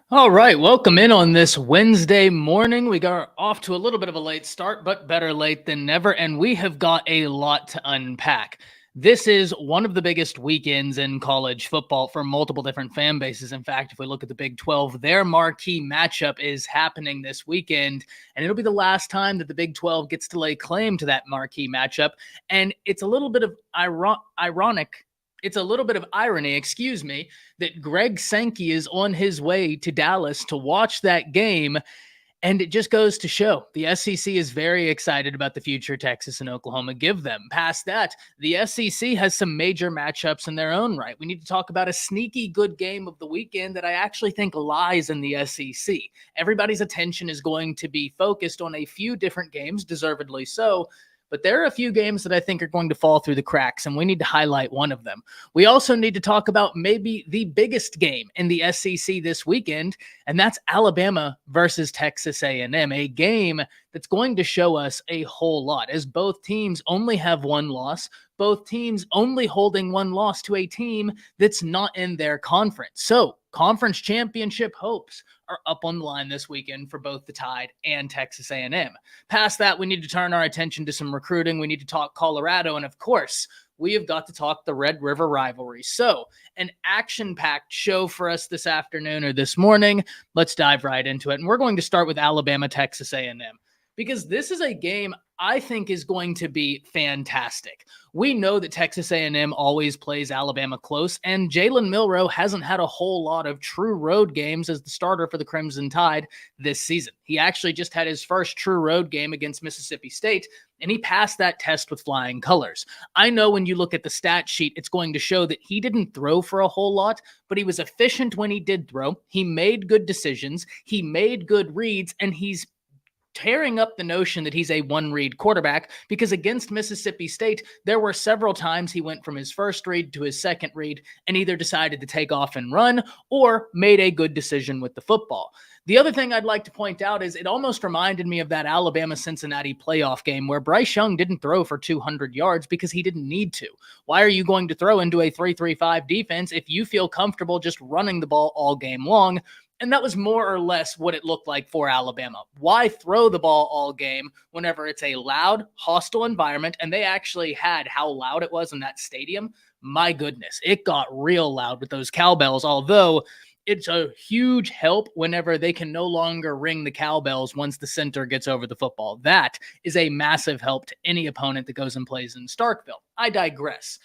All right, welcome in on this Wednesday morning. We got off to a little bit of a late start, but better late than never, and we have got a lot to unpack. This is one of the biggest weekends in college football for multiple different fan bases. In fact, if we look at the Big 12, their marquee matchup is happening this weekend, and it'll be the last time that the Big 12 gets to lay claim to that marquee matchup. And it's a little bit of ironic. It's a little bit of irony, excuse me, that Greg Sankey is on his way to Dallas to watch that game. And it just goes to show the SEC is very excited about the future Texas and Oklahoma give them. Past that, the SEC has some major matchups in their own right. We need to talk about a sneaky good game of the weekend that I actually think lies in the SEC. Everybody's attention is going to be focused on a few different games, deservedly so. But there are a few games that I think are going to fall through the cracks, and we need to highlight one of them. We also need to talk about maybe the biggest game in the SEC this weekend, and that's Alabama versus Texas A&M, a game that's going to show us a whole lot, as both teams only have one loss, both teams only holding one loss to a team that's not in their conference. So conference championship hopes are up on the line this weekend for both the Tide and Texas A&M. Past that, we need to turn our attention to some recruiting. We need to talk Colorado, and of course, we have got to talk the Red River Rivalry. So, an action-packed show for us this afternoon or this morning. Let's dive right into it, and we're going to start with Alabama, Texas A&M, because this is a game I think is going to be fantastic. We know that Texas A&M always plays Alabama close, and Jalen Milroe hasn't had a whole lot of true road games as the starter for the Crimson Tide this season. He actually just had his first true road game against Mississippi State, and he passed that test with flying colors. I know when you look at the stat sheet, it's going to show that he didn't throw for a whole lot, but he was efficient when he did throw. He made good decisions, he made good reads, and he's tearing up the notion that he's a one-read quarterback, because against Mississippi State, there were several times he went from his first read to his second read and either decided to take off and run or made a good decision with the football. The other thing I'd like to point out is it almost reminded me of that Alabama-Cincinnati playoff game where Bryce Young didn't throw for 200 yards because he didn't need to. Why are you going to throw into a 3-3-5 defense if you feel comfortable just running the ball all game long? And that was more or less what it looked like for Alabama. Why throw the ball all game whenever it's a loud, hostile environment? And they actually had how loud it was in that stadium. My goodness, it got real loud with those cowbells, although it's a huge help whenever they can no longer ring the cowbells once the center gets over the football. That is a massive help to any opponent that goes and plays in Starkville. I digress.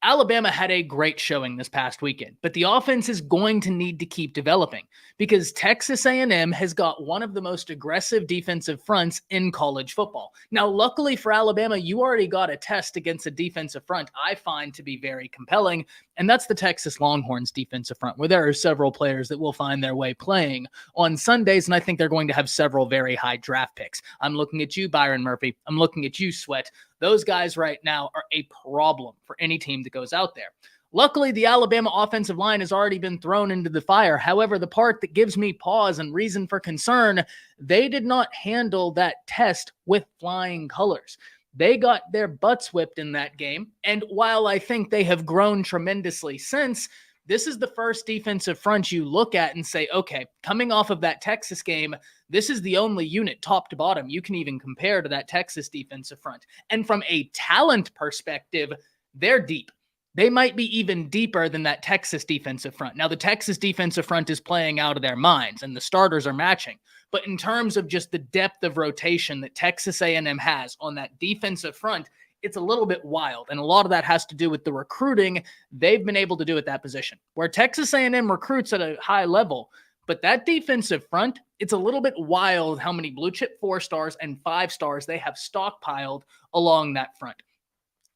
Alabama had a great showing this past weekend, but the offense is going to need to keep developing because Texas A&M has got one of the most aggressive defensive fronts in college football. Now, luckily for Alabama, you already got a test against a defensive front I find to be very compelling, and that's the Texas Longhorns defensive front, where there are several players that will find their way playing on Sundays, and I think they're going to have several very high draft picks. I'm looking at you, Byron Murphy. I'm looking at you, Sweat. Those guys right now are a problem for any team that goes out there. Luckily, the Alabama offensive line has already been thrown into the fire. However, the part that gives me pause and reason for concern, they did not handle that test with flying colors. They got their butts whipped in that game. And while I think they have grown tremendously since, this is the first defensive front you look at and say, okay, coming off of that Texas game, this is the only unit top to bottom you can even compare to that Texas defensive front. And from a talent perspective, they're deep. They might be even deeper than that Texas defensive front. Now, the Texas defensive front is playing out of their minds, and the starters are matching. But in terms of just the depth of rotation that Texas A&M has on that defensive front, it's a little bit wild, and a lot of that has to do with the recruiting they've been able to do at that position. Where Texas A&M recruits at a high level, but that defensive front, it's a little bit wild how many blue chip 4-stars and 5-stars they have stockpiled along that front.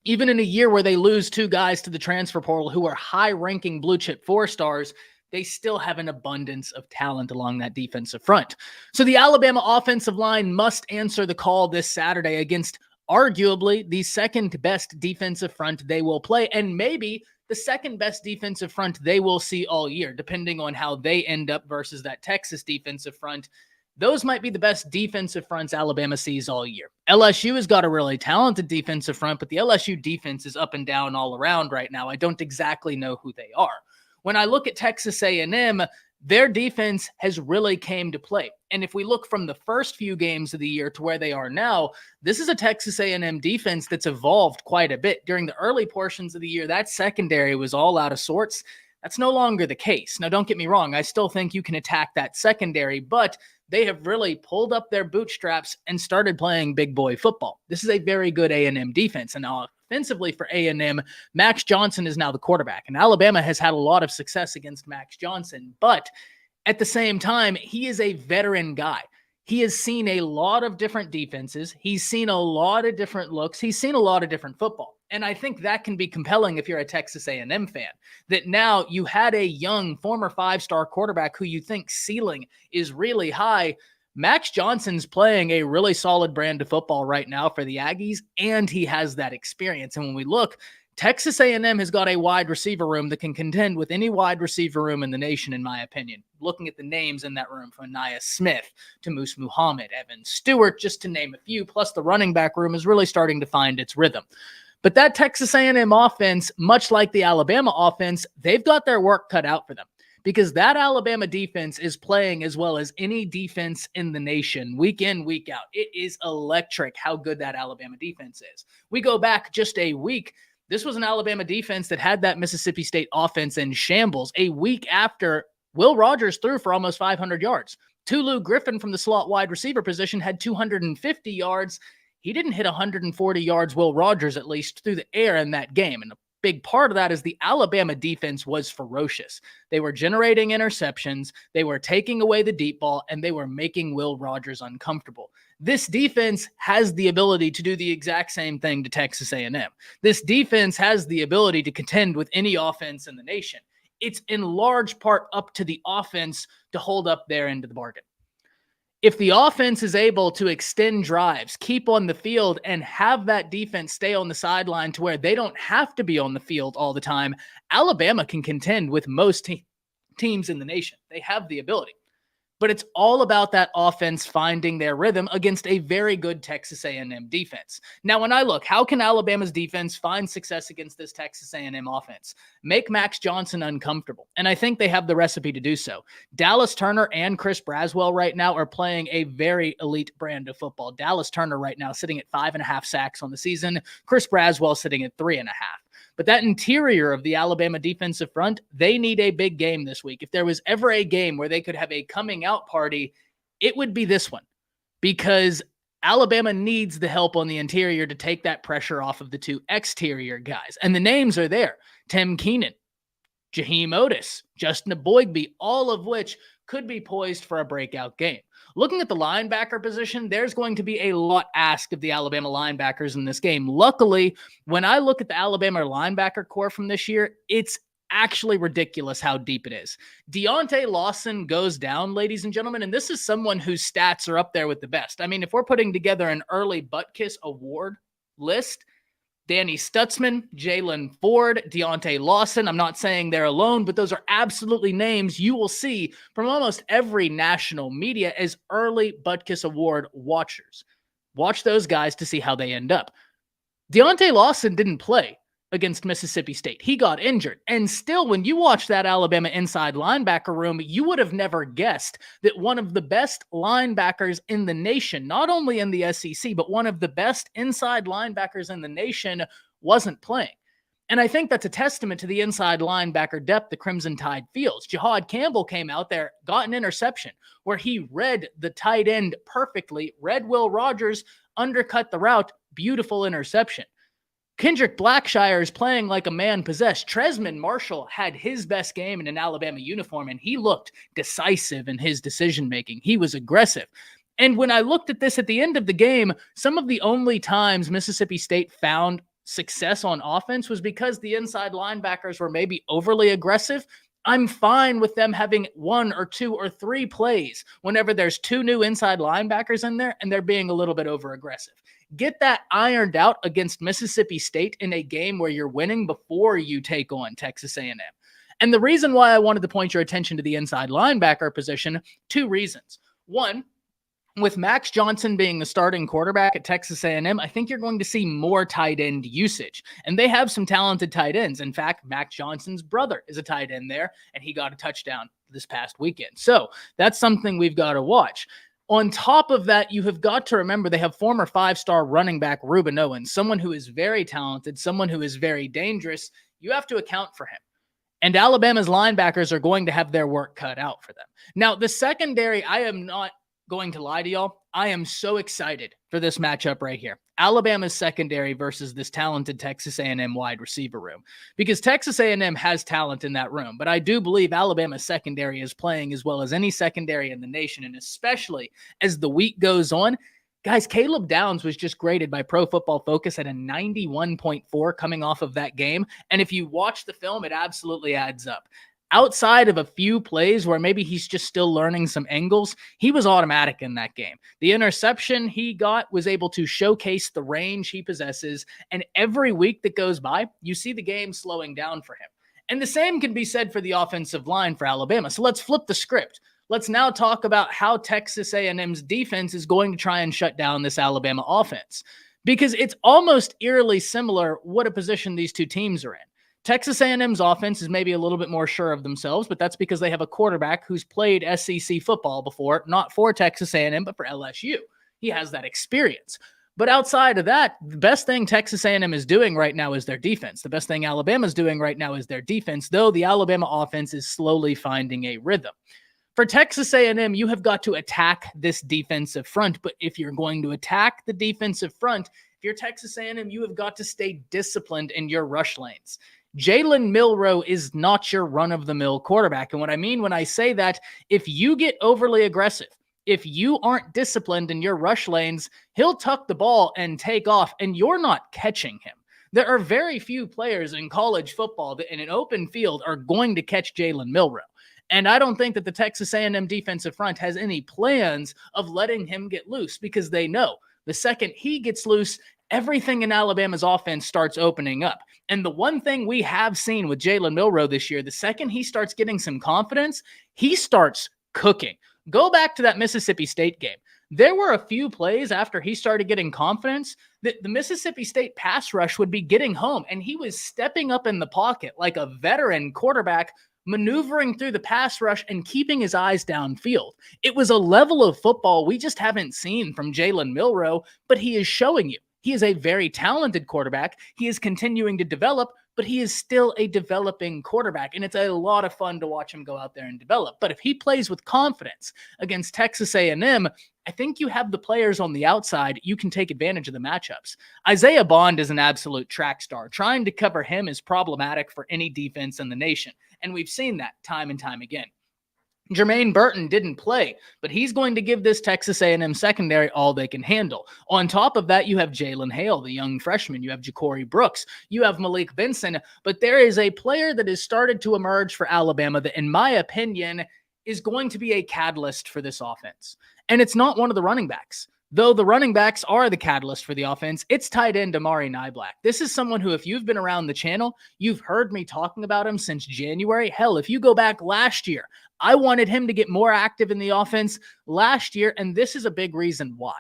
Even in a year where they lose 2 guys to the transfer portal who are high-ranking blue chip 4-stars, they still have an abundance of talent along that defensive front. So the Alabama offensive line must answer the call this Saturday against arguably the second best defensive front they will play, and maybe the second best defensive front they will see all year, depending on how they end up versus that Texas defensive front. Those might be the best defensive fronts Alabama sees all year. LSU has got a really talented defensive front, but the LSU defense is up and down all around right now. I don't exactly know who they are. When I look at Texas A&M, their defense has really came to play. And if we look from the first few games of the year to where they are now, this is a Texas A&M defense that's evolved quite a bit. During the early portions of the year, that secondary was all out of sorts. That's no longer the case. Now, don't get me wrong. I still think you can attack that secondary, but they have really pulled up their bootstraps and started playing big boy football. This is a very good A&M defense. And now offensively for A&M, Max Johnson is now the quarterback. And Alabama has had a lot of success against Max Johnson. But at the same time, he is a veteran guy. He has seen a lot of different defenses. He's seen a lot of different looks. He's seen a lot of different football. And I think that can be compelling if you're a Texas A&M fan, that now you had a young former 5-star quarterback who you think ceiling is really high. Max Johnson's playing a really solid brand of football right now for the Aggies, and he has that experience. And when we look, Texas A&M has got a wide receiver room that can contend with any wide receiver room in the nation, in my opinion. Looking at the names in that room, from Anaya Smith to Moose Muhammad, Evan Stewart, just to name a few, plus the running back room is really starting to find its rhythm. But that Texas A&M offense, much like the Alabama offense, they've got their work cut out for them, because that Alabama defense is playing as well as any defense in the nation, week in, week out. It is electric how good that Alabama defense is. We go back just a week. This was an Alabama defense that had that Mississippi State offense in shambles a week after Will Rogers threw for almost 500 yards. Tulu Griffin from the slot wide receiver position had 250 yards. He didn't hit 140 yards, Will Rogers at least, through the air in that game. And a big part of that is the Alabama defense was ferocious. They were generating interceptions, they were taking away the deep ball, and they were making Will Rogers uncomfortable. This defense has the ability to do the exact same thing to Texas A&M. This defense has the ability to contend with any offense in the nation. It's in large part up to the offense to hold up their end of the bargain. If the offense is able to extend drives, keep on the field, and have that defense stay on the sideline to where they don't have to be on the field all the time, Alabama can contend with most teams in the nation. They have the ability. But it's all about that offense finding their rhythm against a very good Texas A&M defense. Now, when I look, how can Alabama's defense find success against this Texas A&M offense? Make Max Johnson uncomfortable. And I think they have the recipe to do so. Dallas Turner and Chris Braswell right now are playing a very elite brand of football. Dallas Turner right now sitting at 5.5 sacks on the season. Chris Braswell sitting at 3.5. But that interior of the Alabama defensive front, they need a big game this week. If there was ever a game where they could have a coming out party, it would be this one, because Alabama needs the help on the interior to take that pressure off of the two exterior guys. And the names are there. Tim Keenan, Jaheim Otis, Justin Aboigbe, all of which could be poised for a breakout game. Looking at the linebacker position, there's going to be a lot asked of the Alabama linebackers in this game. Luckily, when I look at the Alabama linebacker core from this year, it's actually ridiculous how deep it is. Deontay Lawson goes down, ladies and gentlemen, and this is someone whose stats are up there with the best. I mean, if we're putting together an early Butkus award list, Danny Stutzman, Jalen Ford, Deontay Lawson. I'm not saying they're alone, but those are absolutely names you will see from almost every national media as early Butkus Award watchers. Watch those guys to see how they end up. Deontay Lawson didn't play against Mississippi State. He got injured. And still, when you watch that Alabama inside linebacker room, you would have never guessed that one of the best linebackers in the nation, not only in the SEC, but one of the best inside linebackers in the nation wasn't playing. And I think that's a testament to the inside linebacker depth the Crimson Tide fields. Jahad Campbell came out there, got an interception where he read the tight end perfectly, read Will Rogers, undercut the route, beautiful interception. Kendrick Blackshire is playing like a man possessed. Tresman Marshall had his best game in an Alabama uniform, and he looked decisive in his decision-making. He was aggressive. And when I looked at this at the end of the game, some of the only times Mississippi State found success on offense was because the inside linebackers were maybe overly aggressive. I'm fine with them having 1 or 2 or 3 plays whenever there's 2 new inside linebackers in there and they're being a little bit over aggressive. Get that ironed out against Mississippi State in a game where you're winning before you take on Texas A&M. And the reason why I wanted to point your attention to the inside linebacker position, 2 reasons. One, With Max Johnson being the starting quarterback at Texas A&M, I think you're going to see more tight end usage. And they have some talented tight ends. In fact, Max Johnson's brother is a tight end there, and he got a touchdown this past weekend. So that's something we've got to watch. On top of that, you have got to remember they have former 5-star running back Ruben Owens, someone who is very talented, someone who is very dangerous. You have to account for him. And Alabama's linebackers are going to have their work cut out for them. Now, the secondary, I am not going to lie to y'all, I am so excited for this matchup right here. Alabama's secondary versus this talented Texas A&M wide receiver room. Because Texas A&M has talent in that room, but I do believe Alabama's secondary is playing as well as any secondary in the nation, and especially as the week goes on. Guys, Caleb Downs was just graded by Pro Football Focus at a 91.4 coming off of that game, and if you watch the film, it absolutely adds up. Outside of a few plays where maybe he's just still learning some angles, he was automatic in that game. The interception he got was able to showcase the range he possesses, and every week that goes by, you see the game slowing down for him. And the same can be said for the offensive line for Alabama. So let's flip the script. Let's now talk about how Texas A&M's defense is going to try and shut down this Alabama offense, because it's almost eerily similar what a position these two teams are in. Texas A&M's offense is maybe a little bit more sure of themselves, but that's because they have a quarterback who's played SEC football before, not for Texas A&M, but for LSU. He has that experience. But outside of that, the best thing Texas A&M is doing right now is their defense. The best thing Alabama's doing right now is their defense, though the Alabama offense is slowly finding a rhythm. For Texas A&M, you have got to attack this defensive front, but if you're going to attack the defensive front, if you're Texas A&M, you have got to stay disciplined in your rush lanes. Jalen Milroe is not your run-of-the-mill quarterback. And what I mean when I say that, if you get overly aggressive, if you aren't disciplined in your rush lanes, he'll tuck the ball and take off, and you're not catching him. There are very few players in college football that in an open field are going to catch Jalen Milroe. And I don't think that the Texas A&M defensive front has any plans of letting him get loose, because they know the second he gets loose, everything in Alabama's offense starts opening up. And the one thing we have seen with Jalen Milroe this year, the second he starts getting some confidence, he starts cooking. Go back to that Mississippi State game. There were a few plays after he started getting confidence that the Mississippi State pass rush would be getting home, and he was stepping up in the pocket like a veteran quarterback, maneuvering through the pass rush and keeping his eyes downfield. It was a level of football we just haven't seen from Jalen Milroe, but he is showing you. He is a very talented quarterback. He is continuing to develop, but he is still a developing quarterback, and it's a lot of fun to watch him go out there and develop. But if he plays with confidence against Texas A&M, I think you have the players on the outside. You can take advantage of the matchups. Isaiah Bond is an absolute track star. Trying to cover him is problematic for any defense in the nation, and we've seen that time and time again. Jermaine Burton didn't play, but he's going to give this Texas A&M secondary all they can handle. On top of that, you have Jalen Hale, the young freshman. You have Ja'Cory Brooks. You have Malik Benson. But there is a player that has started to emerge for Alabama that, in my opinion, is going to be a catalyst for this offense. And it's not one of the running backs. Though the running backs are the catalyst for the offense, it's tight end Amari Niblack. This is someone who, if you've been around the channel, you've heard me talking about him since January. Hell, if you go back last year, I wanted him to get more active in the offense last year, and this is a big reason why.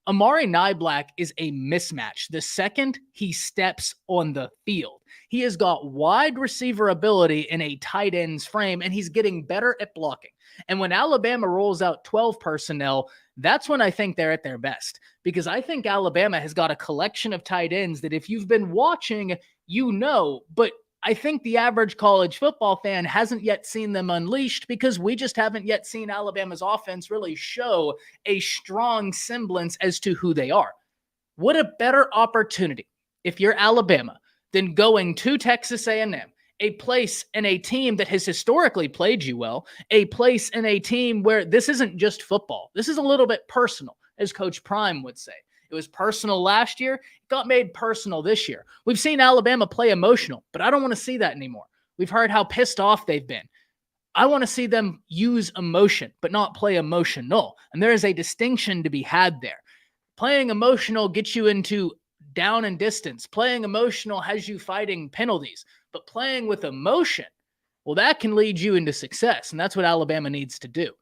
Amari Niblack is a mismatch the second he steps on the field. He has got wide receiver ability in a tight end's frame, and he's getting better at blocking. And when Alabama rolls out 12 personnel, that's when I think they're at their best, because I think Alabama has got a collection of tight ends that if you've been watching, you know, but I think the average college football fan hasn't yet seen them unleashed because we just haven't yet seen Alabama's offense really show a strong semblance as to who they are. What a better opportunity if you're Alabama than going to Texas A&M, a place and a team that has historically played you well, a place and a team where this isn't just football. This is a little bit personal, as Coach Prime would say. It was personal last year. It got made personal this year. We've seen Alabama play emotional, but I don't want to see that anymore. We've heard how pissed off they've been. I want to see them use emotion, but not play emotional. And there is a distinction to be had there. Playing emotional gets you into down and distance. Playing emotional has you fighting penalties. But playing with emotion, well, that can lead you into success. And that's what Alabama needs to do.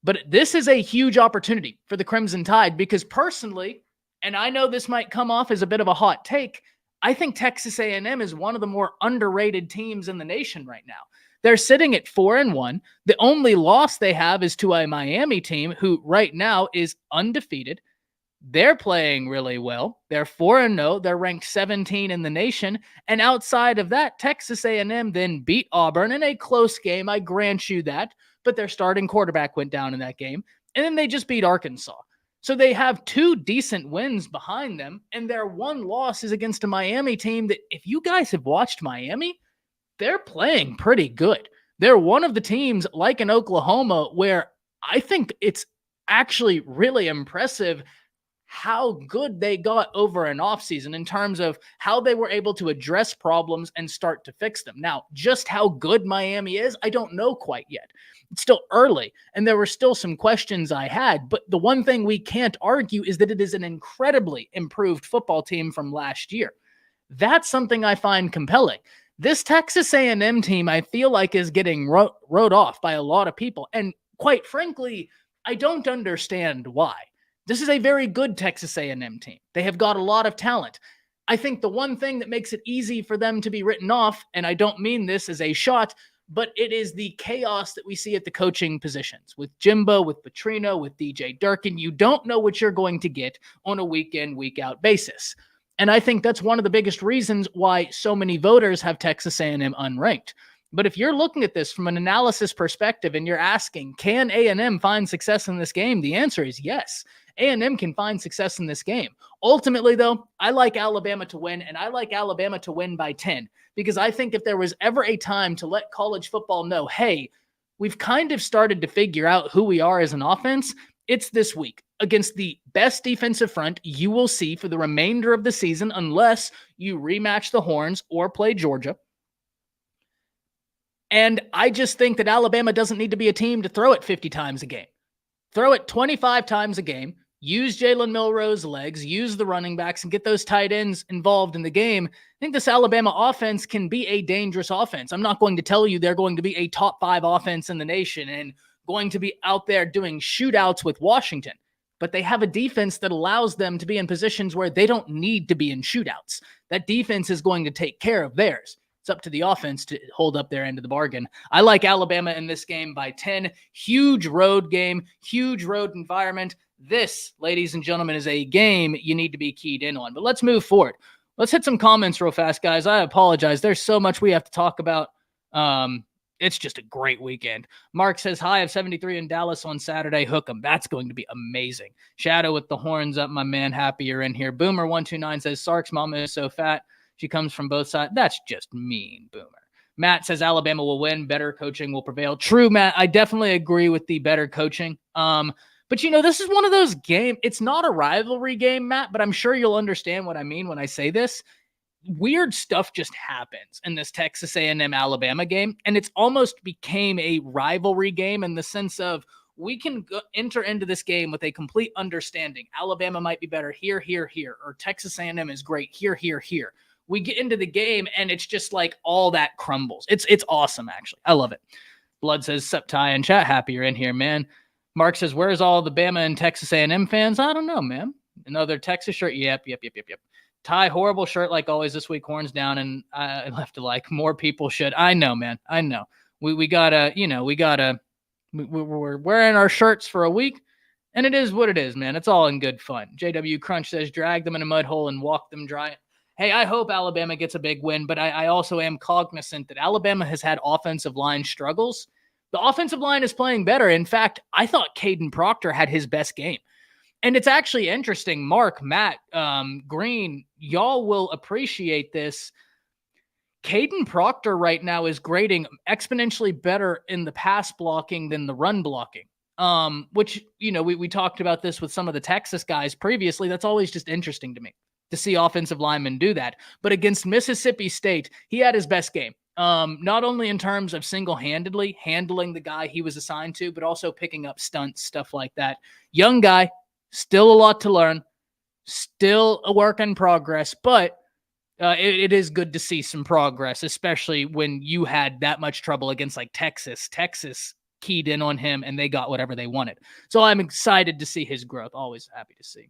But this is a huge opportunity for the Crimson Tide because personally, and I know this might come off as a bit of a hot take, I think Texas A&M is one of the more underrated teams in the nation right now. They're sitting at 4-1. The only loss they have is to a Miami team who right now is undefeated. They're playing really well. They're 4-0. They're ranked 17 in the nation. And outside of that, Texas A&M then beat Auburn in a close game. I grant you that. But their starting quarterback went down in that game. And then they just beat Arkansas. So they have 2 decent wins behind them. And their one loss is against a Miami team that, if you guys have watched Miami, they're playing pretty good. They're one of the teams, like in Oklahoma, where I think it's actually really impressive how good they got over an offseason in terms of how they were able to address problems and start to fix them. Now, just how good Miami is, I don't know quite yet. It's still early, and there were still some questions I had, but the one thing we can't argue is that it is an incredibly improved football team from last year. That's something I find compelling. This Texas A&M team, I feel like, is getting wrote off by a lot of people, and quite frankly, I don't understand why. This is a very good Texas A&M team. They have got a lot of talent. I think the one thing that makes it easy for them to be written off, and I don't mean this as a shot, but it is the chaos that we see at the coaching positions. With Jimbo, with Petrino, with DJ Durkin, you don't know what you're going to get on a week-in, week-out basis. And I think that's one of the biggest reasons why so many voters have Texas A&M unranked. But if you're looking at this from an analysis perspective and you're asking, can A&M find success in this game? The answer is yes. A&M can find success in this game. Ultimately, though, I like Alabama to win, and I like Alabama to win by 10, because I think if there was ever a time to let college football know, hey, we've kind of started to figure out who we are as an offense, it's this week against the best defensive front you will see for the remainder of the season, unless you rematch the Horns or play Georgia. And I just think that Alabama doesn't need to be a team to throw it 50 times a game. Throw it 25 times a game. Use Jalen Milroe's legs, use the running backs, and get those tight ends involved in the game. I think this Alabama offense can be a dangerous offense. I'm not going to tell you they're going to be a top 5 offense in the nation and going to be out there doing shootouts with Washington. But they have a defense that allows them to be in positions where they don't need to be in shootouts. That defense is going to take care of theirs. It's up to the offense to hold up their end of the bargain. I like Alabama in this game by 10. Huge road game, huge road environment. This, ladies and gentlemen, is a game you need to be keyed in on. But let's move forward. Let's hit some comments real fast, guys. I apologize. There's so much we have to talk about. It's just a great weekend. Mark says, hi, I have 73 in Dallas on Saturday. Hook 'em. That's going to be amazing. Shadow with the horns up, my man. Happy you're in here. Boomer129 says, Sark's mama is so fat. She comes from both sides. That's just mean, Boomer. Matt says Alabama will win. Better coaching will prevail. True, Matt. I definitely agree with the better coaching. But, you know, this is one of those games. It's not a rivalry game, Matt, but I'm sure you'll understand what I mean when I say this. Weird stuff just happens in this Texas A&M Alabama game, and it's almost became a rivalry game in the sense of we can enter into this game with a complete understanding. Alabama might be better here, here, here, or Texas A&M is great here, here, here. We get into the game, and it's just like all that crumbles. It's awesome, actually. I love it. Blood says, sup, Ty in chat. Happy you're in here, man. Mark says, where's all the Bama and Texas A&M fans? I don't know, man. Another Texas shirt? Yep. Ty, horrible shirt like always this week. Horns down, and I left a like. More people should. I know, man. I know. We gotta, we're wearing our shirts for a week, and it is what it is, man. It's all in good fun. JW Crunch says, drag them in a mud hole and walk them dry. Hey, I hope Alabama gets a big win, but I also am cognizant that Alabama has had offensive line struggles. The offensive line is playing better. In fact, I thought Caden Proctor had his best game. And it's actually interesting. Mark, Matt, Green, y'all will appreciate this. Caden Proctor right now is grading exponentially better in the pass blocking than the run blocking, which, we talked about this with some of the Texas guys previously. That's always just interesting to me to see offensive linemen do that. But against Mississippi State, he had his best game. Not only in terms of single-handedly handling the guy he was assigned to, but also picking up stunts, stuff like that. Young guy, still a lot to learn, still a work in progress, but it is good to see some progress, especially when you had that much trouble against like Texas. Texas keyed in on him and they got whatever they wanted. So I'm excited to see his growth. Always happy to see.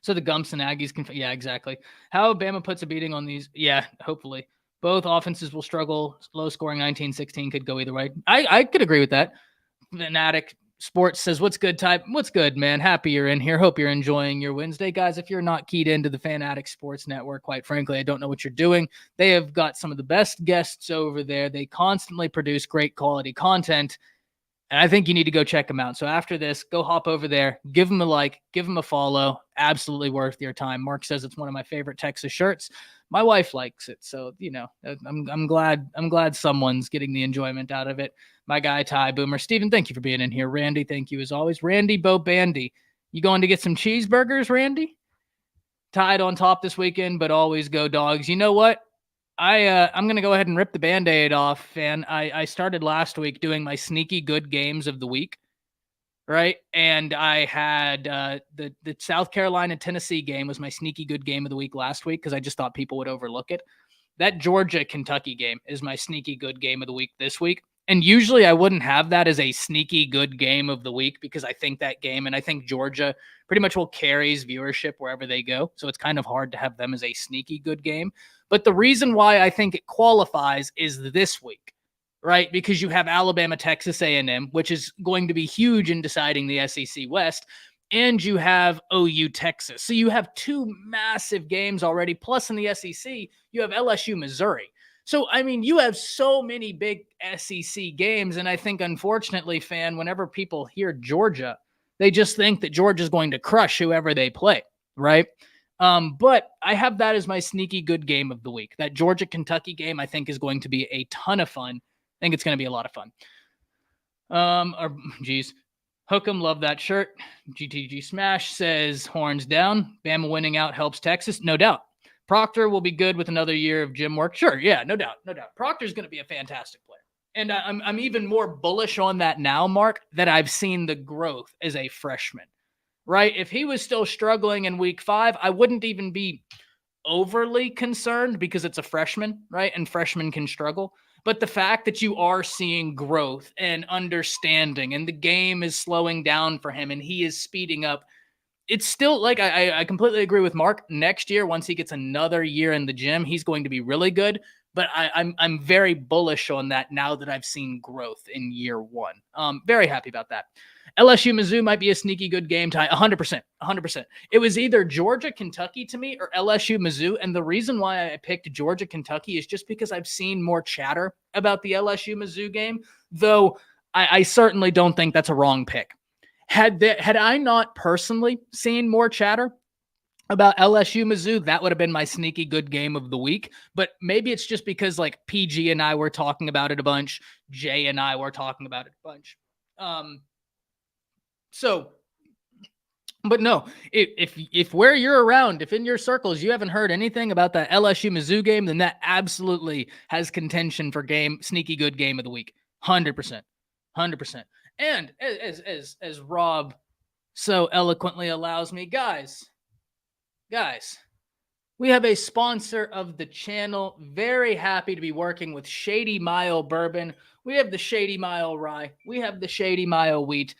So the Gumps and Aggies can, yeah, exactly. How Bama puts a beating on these, yeah, hopefully. Both offenses will struggle. Low scoring 19-16 could go either way. I could agree with that. Fanatic Sports says, what's good, Type? What's good, man? Happy you're in here. Hope you're enjoying your Wednesday. Guys, if you're not keyed into the Fanatic Sports Network, quite frankly, I don't know what you're doing. They have got some of the best guests over there. They constantly produce great quality content. And I think you need to go check them out. So after this, go hop over there, give them a like, give them a follow. Absolutely worth your time. Mark says it's one of my favorite Texas shirts. My wife likes it. So, I'm glad someone's getting the enjoyment out of it. My guy, Ty Boomer. Steven, thank you for being in here. Randy, thank you as always. Randy Bo Bandy. You going to get some cheeseburgers, Randy? Tied on top this weekend, but always go Dogs. You know what? I'm going to go ahead and rip the Band-Aid off, and I started last week doing my sneaky good games of the week, right? And I had the South Carolina-Tennessee game was my sneaky good game of the week last week because I just thought people would overlook it. That Georgia-Kentucky game is my sneaky good game of the week this week. And usually I wouldn't have that as a sneaky good game of the week because I think that game, and I think Georgia pretty much will carries viewership wherever they go. So it's kind of hard to have them as a sneaky good game. But the reason why I think it qualifies is this week, right? Because you have Alabama, Texas A&M, which is going to be huge in deciding the SEC West. And you have OU, Texas. So you have two massive games already. Plus in the SEC, you have LSU, Missouri. So, I mean, you have so many big SEC games. And I think, unfortunately, whenever people hear Georgia, they just think that Georgia's going to crush whoever they play, right? But I have that as my sneaky good game of the week. That Georgia-Kentucky game, I think, is going to be a ton of fun. I think it's going to be a lot of fun. Hookem, love that shirt. GTG Smash says, horns down. Bama winning out helps Texas. No doubt. Proctor will be good with another year of gym work. Sure, yeah, no doubt. Proctor's going to be a fantastic player. And I'm even more bullish on that now, Mark, that I've seen the growth as a freshman, right? If he was still struggling in week 5, I wouldn't even be overly concerned because it's a freshman, right? And freshmen can struggle. But the fact that you are seeing growth and understanding and the game is slowing down for him and he is speeding up, it's still like I completely agree with Mark. Next year, once he gets another year in the gym, he's going to be really good. But I'm very bullish on that now that I've seen growth in year 1. Very happy about that. LSU Mizzou might be a sneaky good game tie. 100%. It was either Georgia Kentucky to me or LSU Mizzou. And the reason why I picked Georgia Kentucky is just because I've seen more chatter about the LSU Mizzou game, though I certainly don't think that's a wrong pick. Had I not personally seen more chatter about LSU Mizzou, that would have been my sneaky good game of the week. But maybe it's just because like PG and I were talking about it a bunch. Jay and I were talking about it a bunch. But no, if where you're around, if in your circles you haven't heard anything about the LSU Mizzou game, then that absolutely has contention for sneaky good game of the week. 100%. And as Rob so eloquently allows me, guys, we have a sponsor of the channel. Very happy to be working with Shady Mile Bourbon. We have the Shady Mile Rye. We have the Shady Mile Wheat.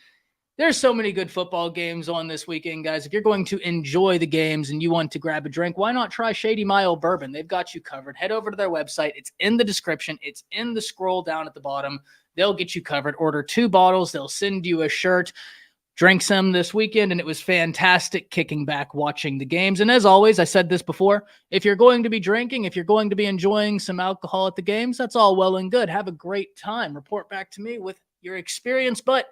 There's so many good football games on this weekend, guys. If you're going to enjoy the games and you want to grab a drink, why not try Shady Mile Bourbon? They've got you covered. Head over to their website. It's in the description. It's in the scroll down at the bottom. They'll get you covered. Order 2 bottles. They'll send you a shirt. Drink some this weekend, and it was fantastic kicking back watching the games. And as always, I said this before, if you're going to be drinking, if you're going to be enjoying some alcohol at the games, that's all well and good. Have a great time. Report back to me with your experience, but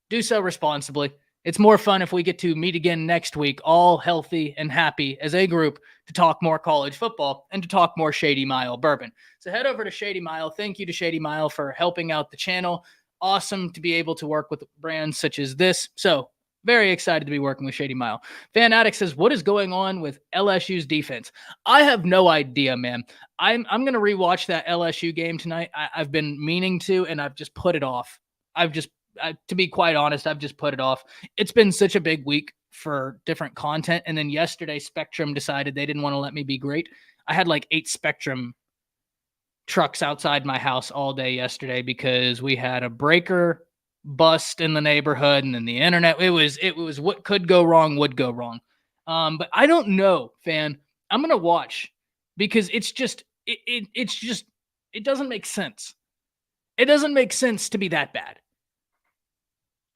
do so responsibly. It's more fun if we get to meet again next week, all healthy and happy as a group, to talk more college football and to talk more Shady Mile Bourbon. So head over to Shady Mile. Thank you to Shady Mile for helping out the channel. Awesome to be able to work with brands such as this. So very excited to be working with Shady Mile. Fan Addict says, what is going on with LSU's defense? I have no idea, man. I'm going to rewatch that LSU game tonight. I've been meaning to, and I've just put it off. To be quite honest, I've just put it off. It's been such a big week for different content. And then yesterday, Spectrum decided they didn't want to let me be great. I had like 8 Spectrum trucks outside my house all day yesterday because we had a breaker bust in the neighborhood, and then the internet. It was what could go wrong would go wrong. But I don't know, fan. I'm gonna watch because it's just it doesn't make sense. It doesn't make sense to be that bad.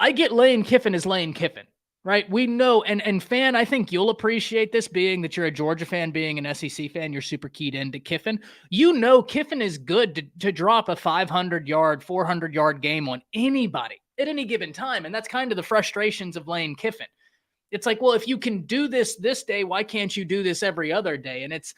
I get Lane Kiffin is Lane Kiffin, right? We know, and fan, I think you'll appreciate this, being that you're a Georgia fan, being an SEC fan, you're super keyed into Kiffin. You know Kiffin is good to drop a 500-yard, 400-yard game on anybody at any given time, and that's kind of the frustrations of Lane Kiffin. It's like, well, if you can do this day, why can't you do this every other day? And it's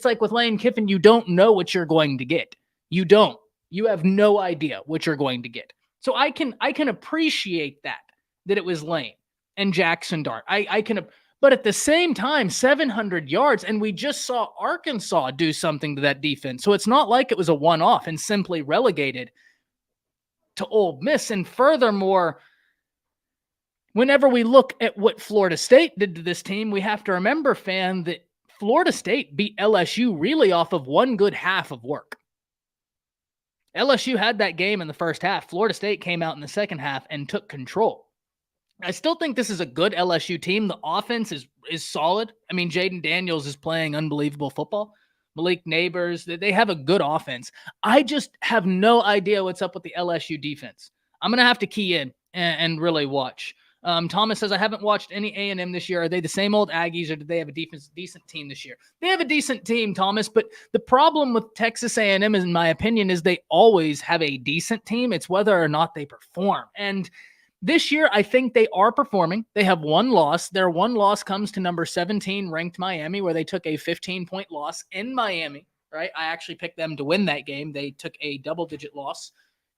like with Lane Kiffin, you don't know what you're going to get. You don't. You have no idea what you're going to get. So I can appreciate that it was Lane and Jackson Dart. I can, but at the same time, 700 yards, and we just saw Arkansas do something to that defense. So it's not like it was a one-off and simply relegated to Ole Miss. And furthermore, whenever we look at what Florida State did to this team, we have to remember, fan, that Florida State beat LSU really off of one good half of work. LSU had that game in the first half. Florida State came out in the second half and took control. I still think this is a good LSU team. The offense is solid. I mean, Jaden Daniels is playing unbelievable football. Malik Neighbors, they have a good offense. I just have no idea what's up with the LSU defense. I'm going to have to key in and really watch. Thomas says, I haven't watched any A&M this year. Are they the same old Aggies, or do they have a decent team this year? They have a decent team, Thomas, but the problem with Texas A&M, in my opinion, is they always have a decent team. It's whether or not they perform. And this year, I think they are performing. They have one loss. Their one loss comes to number 17 ranked Miami, where they took a 15-point loss in Miami, right? I actually picked them to win that game. They took a double-digit loss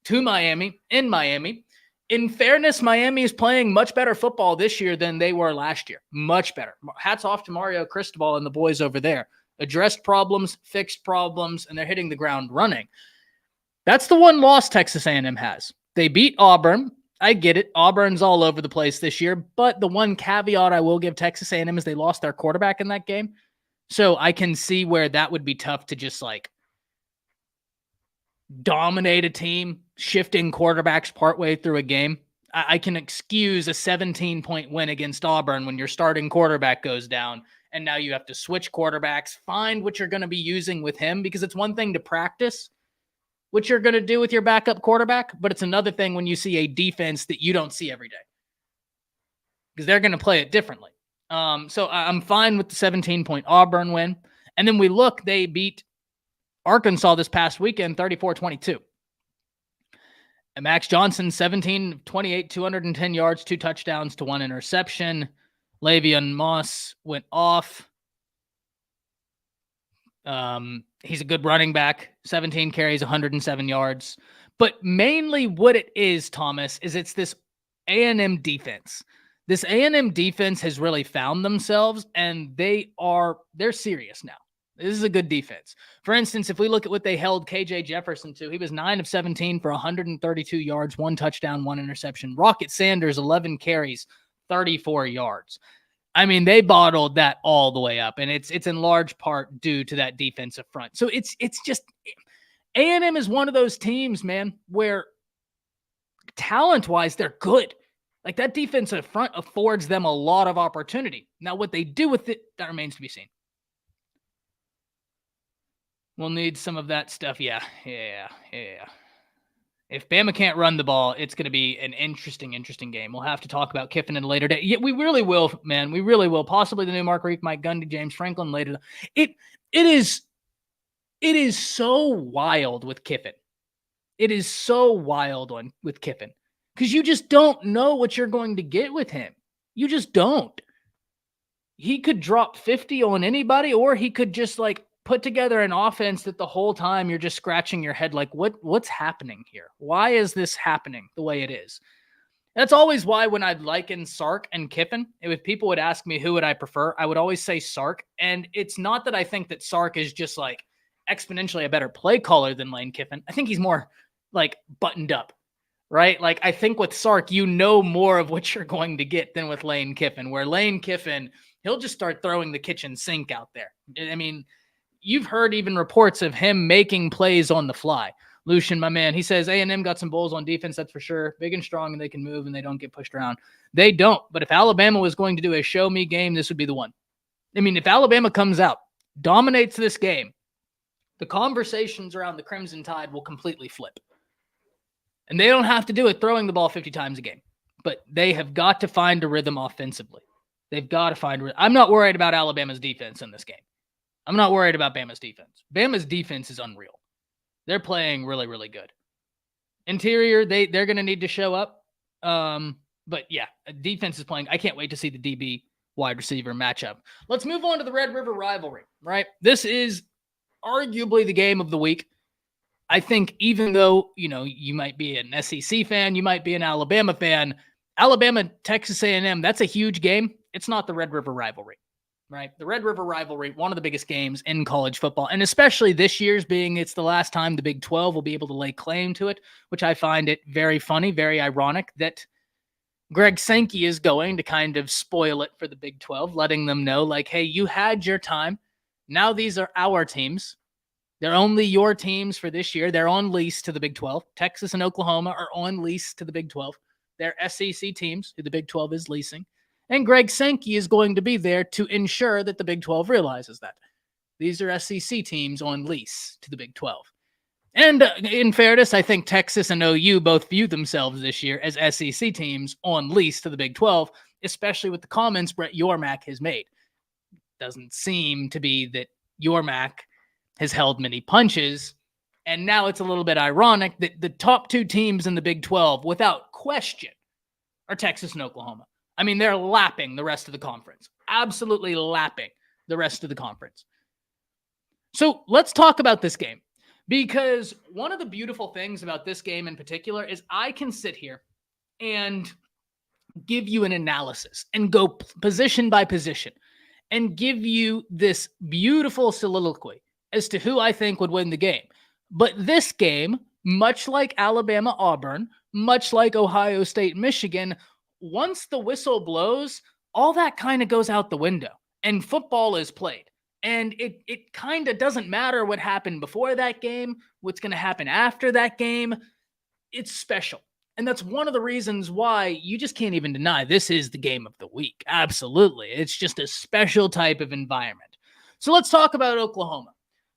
to Miami in Miami. In fairness, Miami is playing much better football this year than they were last year. Much better. Hats off to Mario Cristobal and the boys over there. Addressed problems, fixed problems, and they're hitting the ground running. That's the one loss Texas A&M has. They beat Auburn. I get it. Auburn's all over the place this year, but the one caveat I will give Texas A&M is they lost their quarterback in that game. So I can see where that would be tough to just like dominate a team, shifting quarterbacks partway through a game. I can excuse a 17-point win against Auburn when your starting quarterback goes down, and now you have to switch quarterbacks, find what you're going to be using with him, because it's one thing to practice what you're going to do with your backup quarterback, but it's another thing when you see a defense that you don't see every day, because they're going to play it differently. So I'm fine with the 17-point Auburn win. And then we look, they beat Arkansas this past weekend, 34-22. And Max Johnson, 17 28, 210 yards, 2 touchdowns to 1 interception. Le'Veon Moss went off. He's a good running back, 17 carries, 107 yards. But mainly what it is, Thomas, is it's this A&M defense. This A&M defense has really found themselves, and they're serious now. This is a good defense. For instance, if we look at what they held KJ Jefferson to, he was 9 of 17 for 132 yards, 1 touchdown, 1 interception. Rocket Sanders, 11 carries, 34 yards. I mean, they bottled that all the way up, and it's in large part due to that defensive front. So it's just A&M is one of those teams, man, where talent-wise, they're good. Like, that defensive front affords them a lot of opportunity. Now, what they do with it, that remains to be seen. We'll need some of that stuff. Yeah. If Bama can't run the ball, it's going to be an interesting game. We'll have to talk about Kiffin in a later day. Yeah, we really will, man. We really will. Possibly the new Mark Reek, Mike Gundy, James Franklin later. It is so wild with Kiffin. It is so wild with Kiffin, because you just don't know what you're going to get with him. You just don't. He could drop 50 on anybody, or he could just like put together an offense that the whole time you're just scratching your head like, what's happening here? Why is this happening the way it is? That's always why when I'd liken Sark and Kiffin, if people would ask me who would I prefer, I would always say Sark. And it's not that I think that Sark is just like exponentially a better play caller than Lane Kiffin. I think he's more like buttoned up, right? Like, I think with Sark, you know more of what you're going to get than with Lane Kiffin, where Lane Kiffin, he'll just start throwing the kitchen sink out there. I mean, you've heard even reports of him making plays on the fly. Lucian, my man, he says A&M got some bulls on defense, that's for sure. Big and strong, and they can move, and they don't get pushed around. They don't. But if Alabama was going to do a show-me game, this would be the one. I mean, if Alabama comes out, dominates this game, the conversations around the Crimson Tide will completely flip. And they don't have to do it throwing the ball 50 times a game. But they have got to find a rhythm offensively. They've got to find a rhythm. I'm not worried about Alabama's defense in this game. I'm not worried about Bama's defense. Bama's defense is unreal. They're playing really, really good. Interior, they're going to need to show up. But yeah, defense is playing. I can't wait to see the DB wide receiver matchup. Let's move on to the Red River Rivalry, right? This is arguably the game of the week. I think even though, you might be an SEC fan, you might be an Alabama fan, Alabama, Texas A&M, that's a huge game. It's not the Red River Rivalry. Right? The Red River Rivalry, one of the biggest games in college football, and especially this year's being it's the last time the Big 12 will be able to lay claim to it, which I find it very funny, very ironic that Greg Sankey is going to kind of spoil it for the Big 12, letting them know, like, hey, you had your time. Now these are our teams. They're only your teams for this year. They're on lease to the Big 12. Texas and Oklahoma are on lease to the Big 12. They're SEC teams who the Big 12 is leasing. And Greg Sankey is going to be there to ensure that the Big 12 realizes that. These are SEC teams on lease to the Big 12. And in fairness, I think Texas and OU both view themselves this year as SEC teams on lease to the Big 12, especially with the comments Brett Yormark has made. Doesn't seem to be that Yormark has held many punches. And now it's a little bit ironic that the top two teams in the Big 12, without question, are Texas and Oklahoma. I mean, they're lapping the rest of the conference. Absolutely lapping the rest of the conference. So let's talk about this game. Because one of the beautiful things about this game in particular is I can sit here and give you an analysis and go position by position and give you this beautiful soliloquy as to who I think would win the game. But this game, much like Alabama-Auburn, much like Ohio State-Michigan, once the whistle blows, all that kind of goes out the window and football is played. And it kind of doesn't matter what happened before that game, what's going to happen after that game. It's special. And that's one of the reasons why you just can't even deny this is the game of the week. Absolutely. It's just a special type of environment. So let's talk about Oklahoma.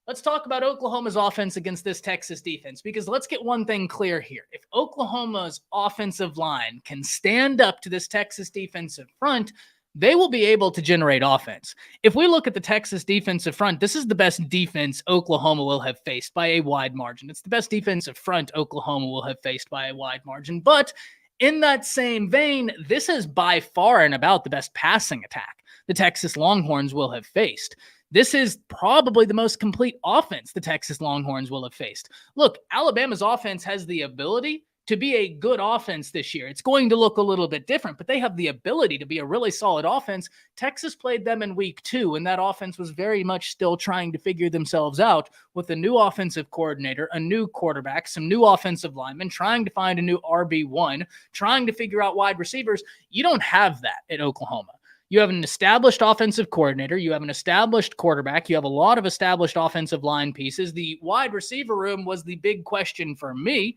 Let's talk about Oklahoma's offense against this Texas defense, because let's get one thing clear here. If Oklahoma's offensive line can stand up to this Texas defensive front, they will be able to generate offense. If we look at the Texas defensive front, this is the best defense Oklahoma will have faced by a wide margin. It's the best defensive front Oklahoma will have faced by a wide margin. But in that same vein, this is by far and about the best passing attack the Texas Longhorns will have faced. This is probably the most complete offense the Texas Longhorns will have faced. Look, Alabama's offense has the ability to be a good offense this year. It's going to look a little bit different, but they have the ability to be a really solid offense. Texas played them in week 2, and that offense was very much still trying to figure themselves out with a new offensive coordinator, a new quarterback, some new offensive linemen, trying to find a new RB1, trying to figure out wide receivers. You don't have that at Oklahoma. You have an established offensive coordinator. You have an established quarterback. You have a lot of established offensive line pieces. The wide receiver room was the big question for me,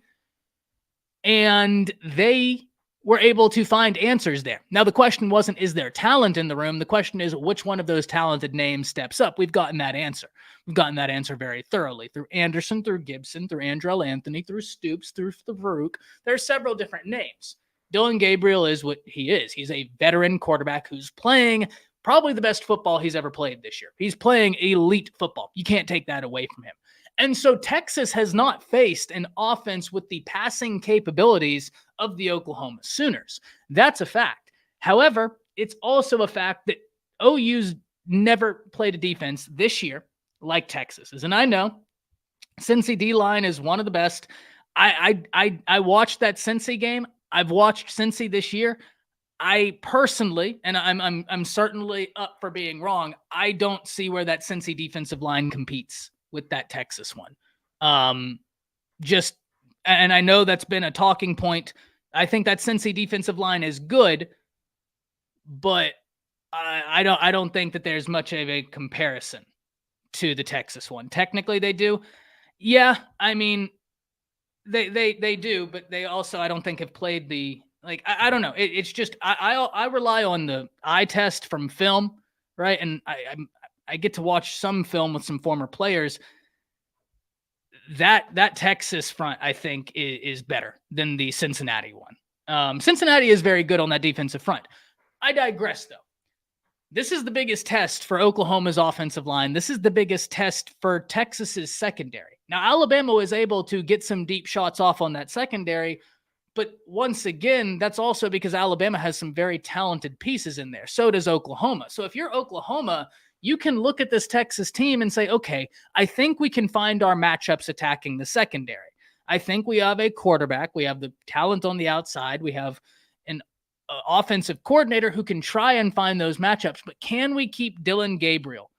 and they were able to find answers there. Now, the question wasn't, is there talent in the room? The question is, which one of those talented names steps up? We've gotten that answer. We've gotten that answer very thoroughly through Anderson, through Gibson, through Andrell Anthony, through Stoops, through Farouk. There are several different names. Dylan Gabriel is what he is. He's a veteran quarterback who's playing probably the best football he's ever played this year. He's playing elite football. You can't take that away from him. And so Texas has not faced an offense with the passing capabilities of the Oklahoma Sooners. That's a fact. However, it's also a fact that OU's never played a defense this year like Texas's. And I know Cincy D-line is one of the best. I watched that Cincy game. I've watched Cincy this year. I personally, and I'm certainly up for being wrong, I don't see where that Cincy defensive line competes with that Texas one. And I know that's been a talking point. I think that Cincy defensive line is good, but I don't think that there's much of a comparison to the Texas one. Technically they do. Yeah, I mean, they do, but they also, I don't think, have played the, like, I don't know. It's just I rely on the eye test from film, right? And I get to watch some film with some former players. That Texas front, I think, is better than the Cincinnati one. Cincinnati is very good on that defensive front. I digress, though. This is the biggest test for Oklahoma's offensive line. This is the biggest test for Texas's secondary. Now, Alabama was able to get some deep shots off on that secondary, but once again, that's also because Alabama has some very talented pieces in there. So does Oklahoma. So if you're Oklahoma, you can look at this Texas team and say, okay, I think we can find our matchups attacking the secondary. I think we have a quarterback. We have the talent on the outside. We have an offensive coordinator who can try and find those matchups. But can we keep Dillon Gabriel?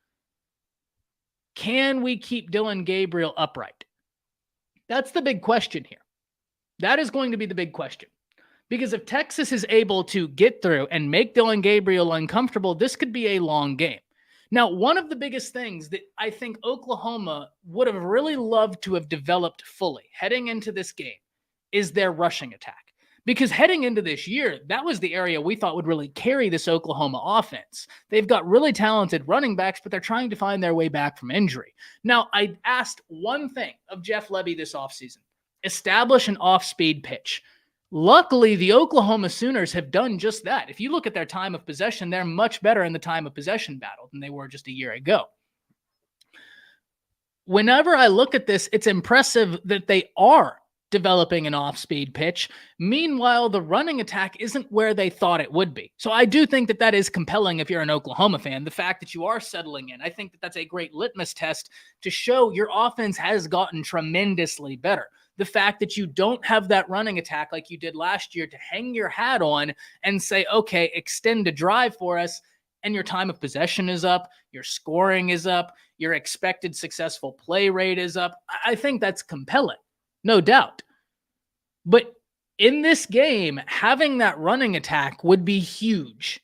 Can we keep Dillon Gabriel upright? That's the big question here. That is going to be the big question. Because if Texas is able to get through and make Dillon Gabriel uncomfortable, this could be a long game. Now, one of the biggest things that I think Oklahoma would have really loved to have developed fully heading into this game is their rushing attack. Because heading into this year, that was the area we thought would really carry this Oklahoma offense. They've got really talented running backs, but they're trying to find their way back from injury. Now, I asked one thing of Jeff Lebby this offseason: establish an off-speed pitch. Luckily, the Oklahoma Sooners have done just that. If you look at their time of possession, they're much better in the time of possession battle than they were just a year ago. Whenever I look at this, it's impressive that they are developing an off-speed pitch. Meanwhile, the running attack isn't where they thought it would be. So I do think that that is compelling if you're an Oklahoma fan. The fact that you are settling in, I think that that's a great litmus test to show your offense has gotten tremendously better. The fact that you don't have that running attack like you did last year to hang your hat on and say, okay, extend a drive for us, and your time of possession is up, your scoring is up, your expected successful play rate is up. I think that's compelling, no doubt. But in this game, having that running attack would be huge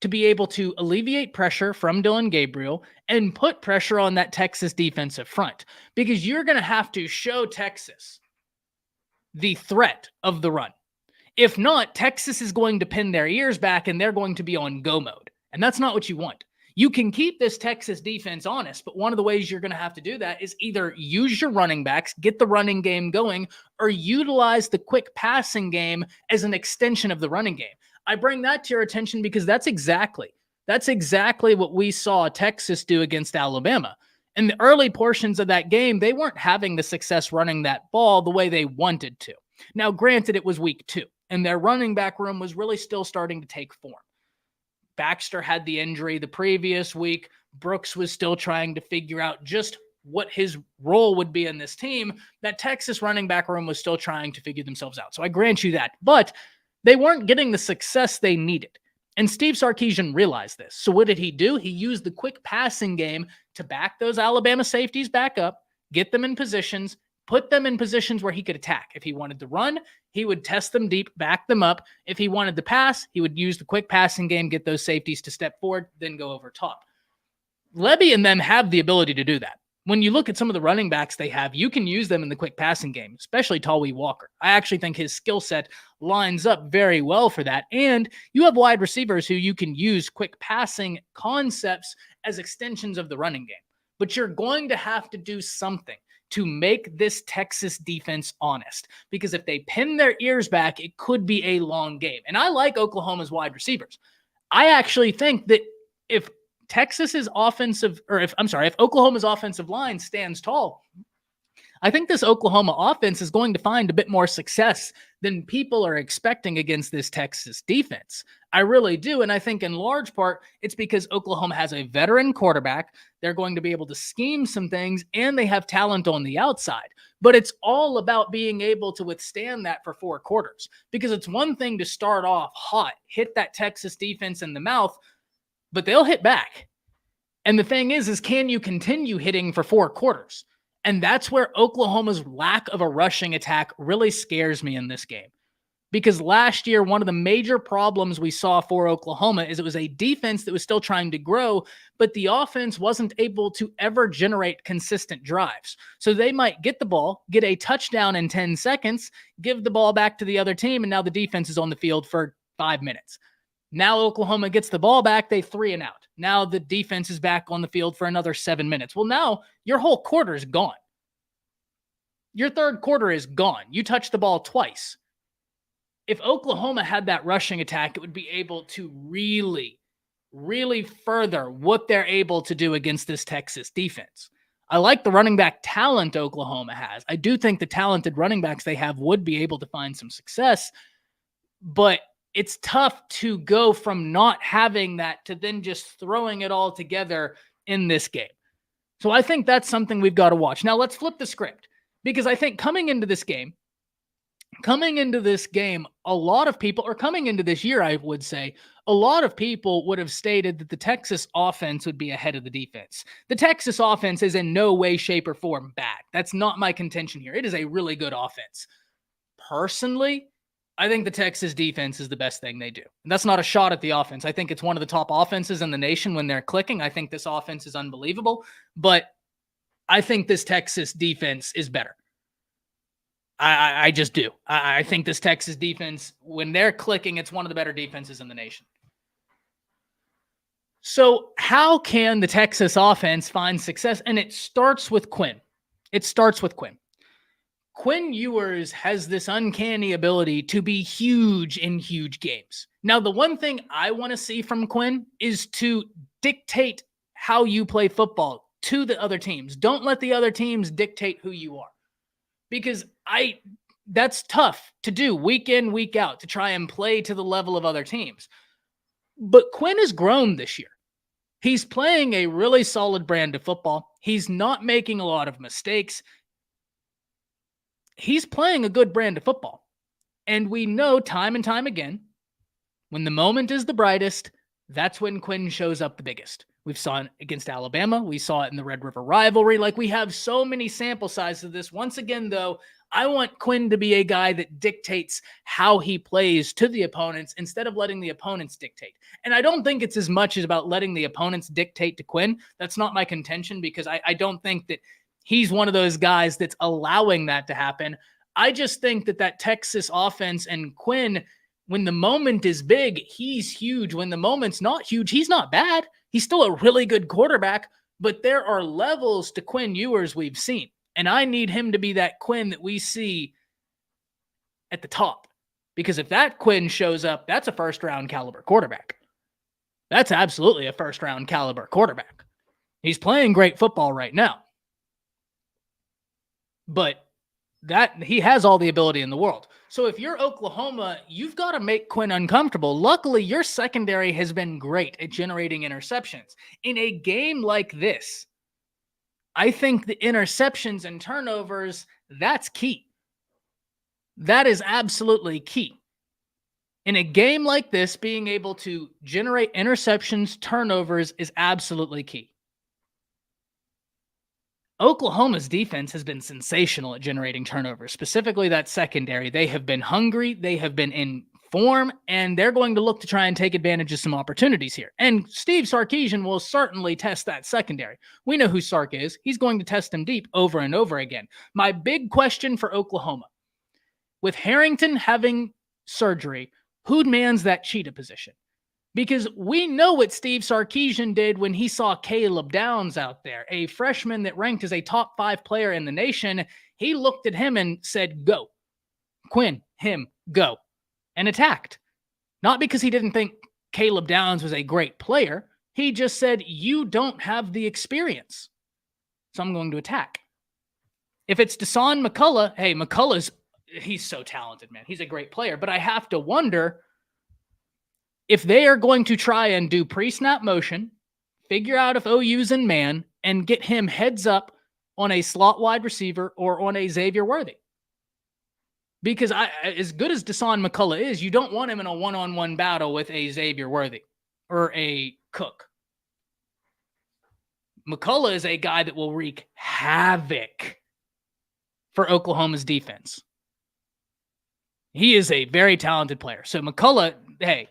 to be able to alleviate pressure from Dillon Gabriel and put pressure on that Texas defensive front, because you're going to have to show Texas the threat of the run. If not, Texas is going to pin their ears back and they're going to be on go mode. And that's not what you want. You can keep this Texas defense honest, but one of the ways you're going to have to do that is either use your running backs, get the running game going, or utilize the quick passing game as an extension of the running game. I bring that to your attention because that's exactly what we saw Texas do against Alabama. In the early portions of that game, they weren't having the success running that ball the way they wanted to. Now, granted, it was week 2, and their running back room was really still starting to take form. Baxter had the injury the previous week. Brooks was still trying to figure out just what his role would be in this team. That Texas running back room was still trying to figure themselves out. So I grant you that. But they weren't getting the success they needed. And Steve Sarkisian realized this. So what did he do? He used the quick passing game to back those Alabama safeties back up, get them in positions, put them in positions where he could attack. If he wanted to run, he would test them deep, back them up. If he wanted to pass, he would use the quick passing game, get those safeties to step forward, then go over top. Lebby and them have the ability to do that. When you look at some of the running backs they have, you can use them in the quick passing game, especially Tawee Walker. I actually think his skill set lines up very well for that. And you have wide receivers who you can use quick passing concepts as extensions of the running game. But you're going to have to do something to make this Texas defense honest, because if they pin their ears back, it could be a long game. And I like Oklahoma's wide receivers. I actually think that if Oklahoma's offensive line stands tall, I think this Oklahoma offense is going to find a bit more success than people are expecting against this Texas defense. I really do. And I think in large part, it's because Oklahoma has a veteran quarterback. They're going to be able to scheme some things, and they have talent on the outside. But it's all about being able to withstand that for 4 quarters, because it's one thing to start off hot, hit that Texas defense in the mouth, but they'll hit back. And the thing is can you continue hitting for 4 quarters? And that's where Oklahoma's lack of a rushing attack really scares me in this game. Because last year, one of the major problems we saw for Oklahoma is it was a defense that was still trying to grow, but the offense wasn't able to ever generate consistent drives. So they might get the ball, get a touchdown in 10 seconds, give the ball back to the other team, and now the defense is on the field for 5 minutes. Now Oklahoma gets the ball back, they 3 and out. Now the defense is back on the field for another 7 minutes. Well, now your whole quarter is gone. Your third quarter is gone. You touched the ball twice. If Oklahoma had that rushing attack, it would be able to really, really further what they're able to do against this Texas defense. I like the running back talent Oklahoma has. I do think the talented running backs they have would be able to find some success, but it's tough to go from not having that to then just throwing it all together in this game. So I think that's something we've got to watch. Now let's flip the script, because I think coming into this game, a lot of people, or coming into this year, I would say, a lot of people would have stated that the Texas offense would be ahead of the defense. The Texas offense is in no way, shape, or form bad. That's not my contention here. It is a really good offense. Personally, I think the Texas defense is the best thing they do. And that's not a shot at the offense. I think it's one of the top offenses in the nation when they're clicking. I think this offense is unbelievable, but I think this Texas defense is better. I just do. I think this Texas defense, when they're clicking, it's one of the better defenses in the nation. So how can the Texas offense find success? And it starts with Quinn. Quinn Ewers has this uncanny ability to be huge in huge games. Now, the one thing I want to see from Quinn is to dictate how you play football to the other teams. Don't let the other teams dictate who you are. Because that's tough to do week in, week out, to try and play to the level of other teams. But Quinn has grown this year. He's playing a really solid brand of football. He's not making a lot of mistakes. He's playing a good brand of football. And we know time and time again, when the moment is the brightest, that's when Quinn shows up the biggest. We've saw it against Alabama. We saw it in the Red River Rivalry. Like, we have so many sample sizes of this. Once again, though, I want Quinn to be a guy that dictates how he plays to the opponents instead of letting the opponents dictate. And I don't think it's as much as about letting the opponents dictate to Quinn. That's not my contention, because I don't think that he's one of those guys that's allowing that to happen. I just think that Texas offense and Quinn, when the moment is big, he's huge. When the moment's not huge, he's not bad. He's still a really good quarterback, but there are levels to Quinn Ewers we've seen. And I need him to be that Quinn that we see at the top. Because if that Quinn shows up, that's a first-round caliber quarterback. That's absolutely a first-round caliber quarterback. He's playing great football right now. But he has all the ability in the world. So if you're Oklahoma, you've got to make Quinn uncomfortable. Luckily, your secondary has been great at generating interceptions. In a game like this, I think the interceptions and turnovers, that's key. That is absolutely key. In a game like this, being able to generate interceptions, turnovers is absolutely key. Oklahoma's defense has been sensational at generating turnovers, specifically that secondary. They have been hungry, they have been in form, and they're going to look to try and take advantage of some opportunities here. And Steve Sarkisian will certainly test that secondary. We know who Sark is. He's going to test them deep over and over again. My big question for Oklahoma, with Harrington having surgery, who mans that cheetah position? Because we know what Steve Sarkisian did when he saw Caleb Downs out there, a freshman that ranked as a top 5 player in the nation. He looked at him and said, go. Quinn, him, go. And attacked. Not because he didn't think Caleb Downs was a great player. He just said, you don't have the experience. So I'm going to attack. If it's Dasan McCullough, hey, he's so talented, man. He's a great player. But I have to wonder, if they are going to try and do pre-snap motion, figure out if OU's in man, and get him heads up on a slot wide receiver or on a Xavier Worthy. Because as good as Dasan McCullough is, you don't want him in a one-on-one battle with a Xavier Worthy or a Cook. McCullough is a guy that will wreak havoc for Oklahoma's defense. He is a very talented player. So McCullough, hey,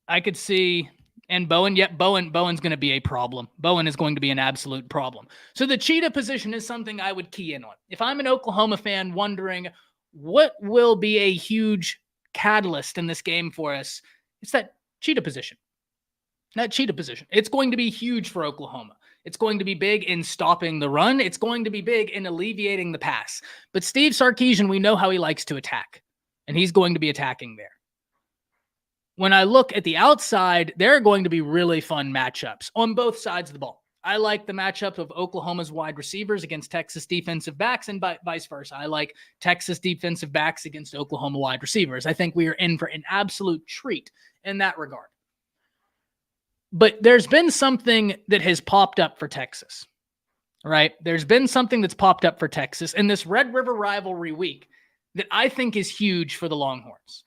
I could see, and Bowen, Bowen's going to be a problem. Bowen is going to be an absolute problem. So the cheetah position is something I would key in on. If I'm an Oklahoma fan wondering what will be a huge catalyst in this game for us, it's that cheetah position. It's going to be huge for Oklahoma. It's going to be big in stopping the run. It's going to be big in alleviating the pass. But Steve Sarkisian, we know how he likes to attack, and he's going to be attacking there. When I look at the outside, there are going to be really fun matchups on both sides of the ball. I like the matchup of Oklahoma's wide receivers against Texas defensive backs and vice versa. I like Texas defensive backs against Oklahoma wide receivers. I think we are in for an absolute treat in that regard. But there's been something that has popped up for Texas, right? There's been something that's popped up for Texas in this Red River Rivalry week that I think is huge for the Longhorns.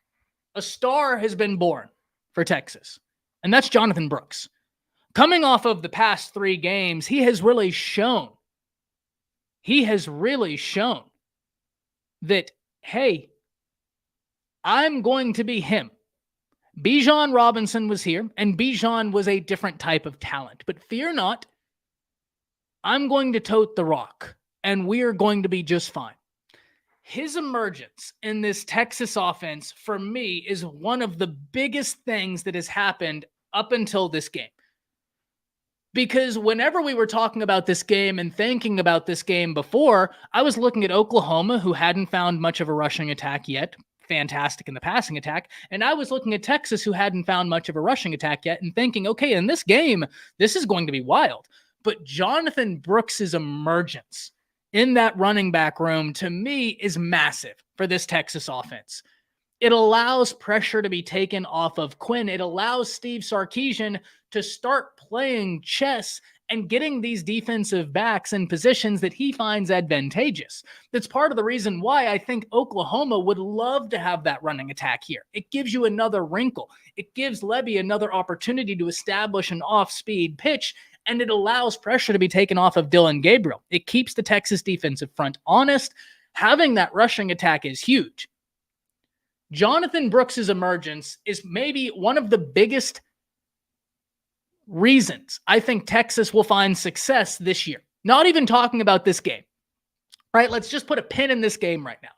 A star has been born for Texas, and that's Jonathan Brooks. Coming off of the past 3 games, he has really shown that, hey, I'm going to be him. Bijan Robinson was here, and Bijan was a different type of talent. But fear not, I'm going to tote the rock, and we are going to be just fine. His emergence in this Texas offense, for me, is one of the biggest things that has happened up until this game. Because whenever we were talking about this game and thinking about this game before, I was looking at Oklahoma, who hadn't found much of a rushing attack yet. Fantastic in the passing attack. And I was looking at Texas, who hadn't found much of a rushing attack yet, and thinking, okay, in this game, this is going to be wild. But Jonathan Brooks' emergence in that running back room, to me, is massive for this Texas offense. It allows pressure to be taken off of Quinn. It allows Steve Sarkisian to start playing chess and getting these defensive backs in positions that he finds advantageous. That's part of the reason why I think Oklahoma would love to have that running attack here. It gives you another wrinkle. It gives Levy another opportunity to establish an off-speed pitch, and it allows pressure to be taken off of Dillon Gabriel. It keeps the Texas defensive front honest. Having that rushing attack is huge. Jonathan Brooks' emergence is maybe one of the biggest reasons I think Texas will find success this year. Not even talking about this game, right? Let's just put a pin in this game right now.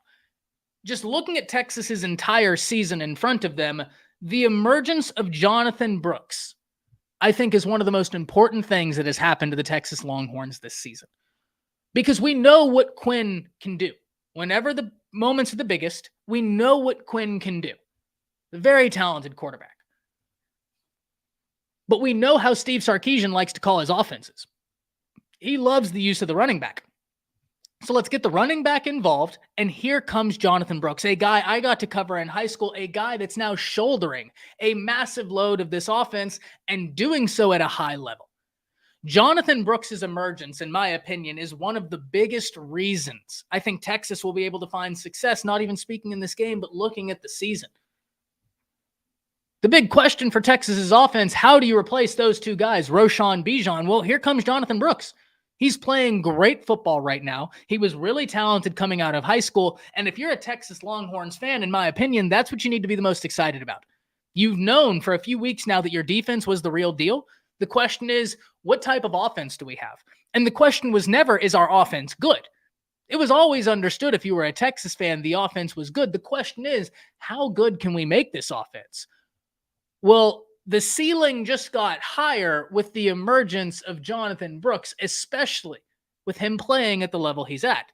Just looking at Texas's entire season in front of them, the emergence of Jonathan Brooks, I think, is one of the most important things that has happened to the Texas Longhorns this season. Because we know what Quinn can do. Whenever the moments are the biggest, we know what Quinn can do. A very talented quarterback. But we know how Steve Sarkisian likes to call his offenses. He loves the use of the running back. So let's get the running back involved, and here comes Jonathan Brooks, a guy I got to cover in high school, a guy that's now shouldering a massive load of this offense and doing so at a high level. Jonathan Brooks' emergence, in my opinion, is one of the biggest reasons I think Texas will be able to find success, not even speaking in this game, but looking at the season. The big question for Texas's offense, how do you replace those 2 guys, Roschon, Bijan? Well, here comes Jonathan Brooks. He's playing great football right now. He was really talented coming out of high school. And if you're a Texas Longhorns fan, in my opinion, that's what you need to be the most excited about. You've known for a few weeks now that your defense was the real deal. The question is, what type of offense do we have? And the question was never, is our offense good? It was always understood, if you were a Texas fan, the offense was good. The question is, how good can we make this offense? Well, the ceiling just got higher with the emergence of Jonathan Brooks, especially with him playing at the level he's at.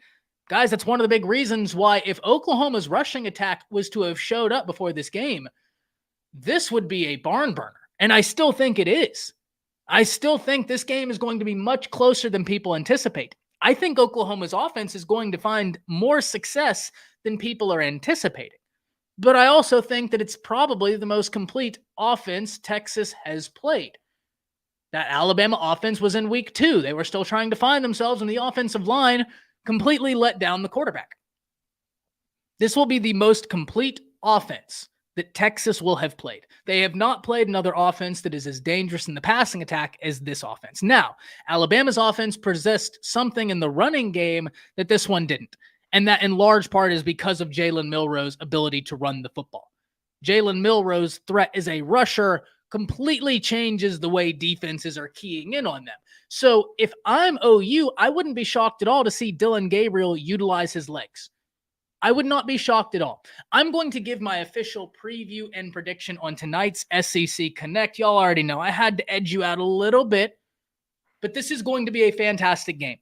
Guys, that's one of the big reasons why, if Oklahoma's rushing attack was to have showed up before this game, this would be a barn burner. And I still think it is. I still think this game is going to be much closer than people anticipate. I think Oklahoma's offense is going to find more success than people are anticipating. But I also think that it's probably the most complete offense Texas has played. That Alabama offense was in week 2. They were still trying to find themselves, and the offensive line completely let down the quarterback. This will be the most complete offense that Texas will have played. They have not played another offense that is as dangerous in the passing attack as this offense. Now, Alabama's offense possessed something in the running game that this one didn't. And that in large part is because of Jalen Milroe's ability to run the football. Jalen Milroe's threat as a rusher completely changes the way defenses are keying in on them. So if I'm OU, I wouldn't be shocked at all to see Dylan Gabriel utilize his legs. I would not be shocked at all. I'm going to give my official preview and prediction on tonight's SEC Connect. Y'all already know I had to edge you out a little bit, but this is going to be a fantastic game.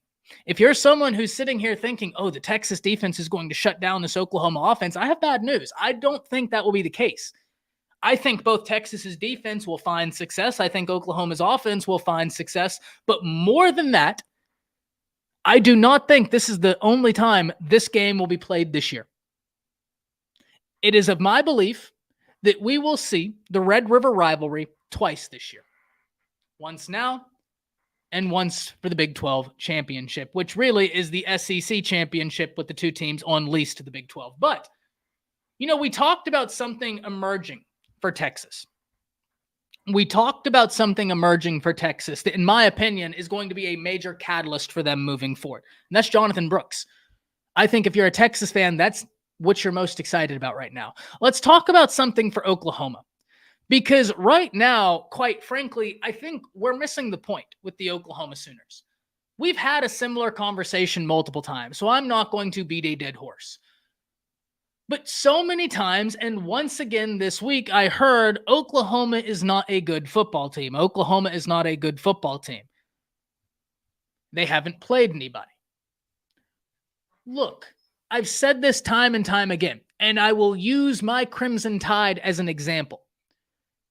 If you're someone who's sitting here thinking, oh, the Texas defense is going to shut down this Oklahoma offense, I have bad news. I don't think that will be the case. I think both Texas's defense will find success. I think Oklahoma's offense will find success. But more than that, I do not think this is the only time this game will be played this year. It is of my belief that we will see the Red River Rivalry twice this year. Once now, and once for the Big 12 championship, which really is the SEC championship with the two teams on lease to the Big 12. But, we talked about something emerging for Texas. We talked about something emerging for Texas that, in my opinion, is going to be a major catalyst for them moving forward. And that's Jonathan Brooks. I think if you're a Texas fan, that's what you're most excited about right now. Let's talk about something for Oklahoma. Because right now, quite frankly, I think we're missing the point with the Oklahoma Sooners. We've had a similar conversation multiple times, so I'm not going to beat a dead horse. But so many times, and once again this week, I heard Oklahoma is not a good football team. Oklahoma is not a good football team. They haven't played anybody. Look, I've said this time and time again, and I will use my Crimson Tide as an example.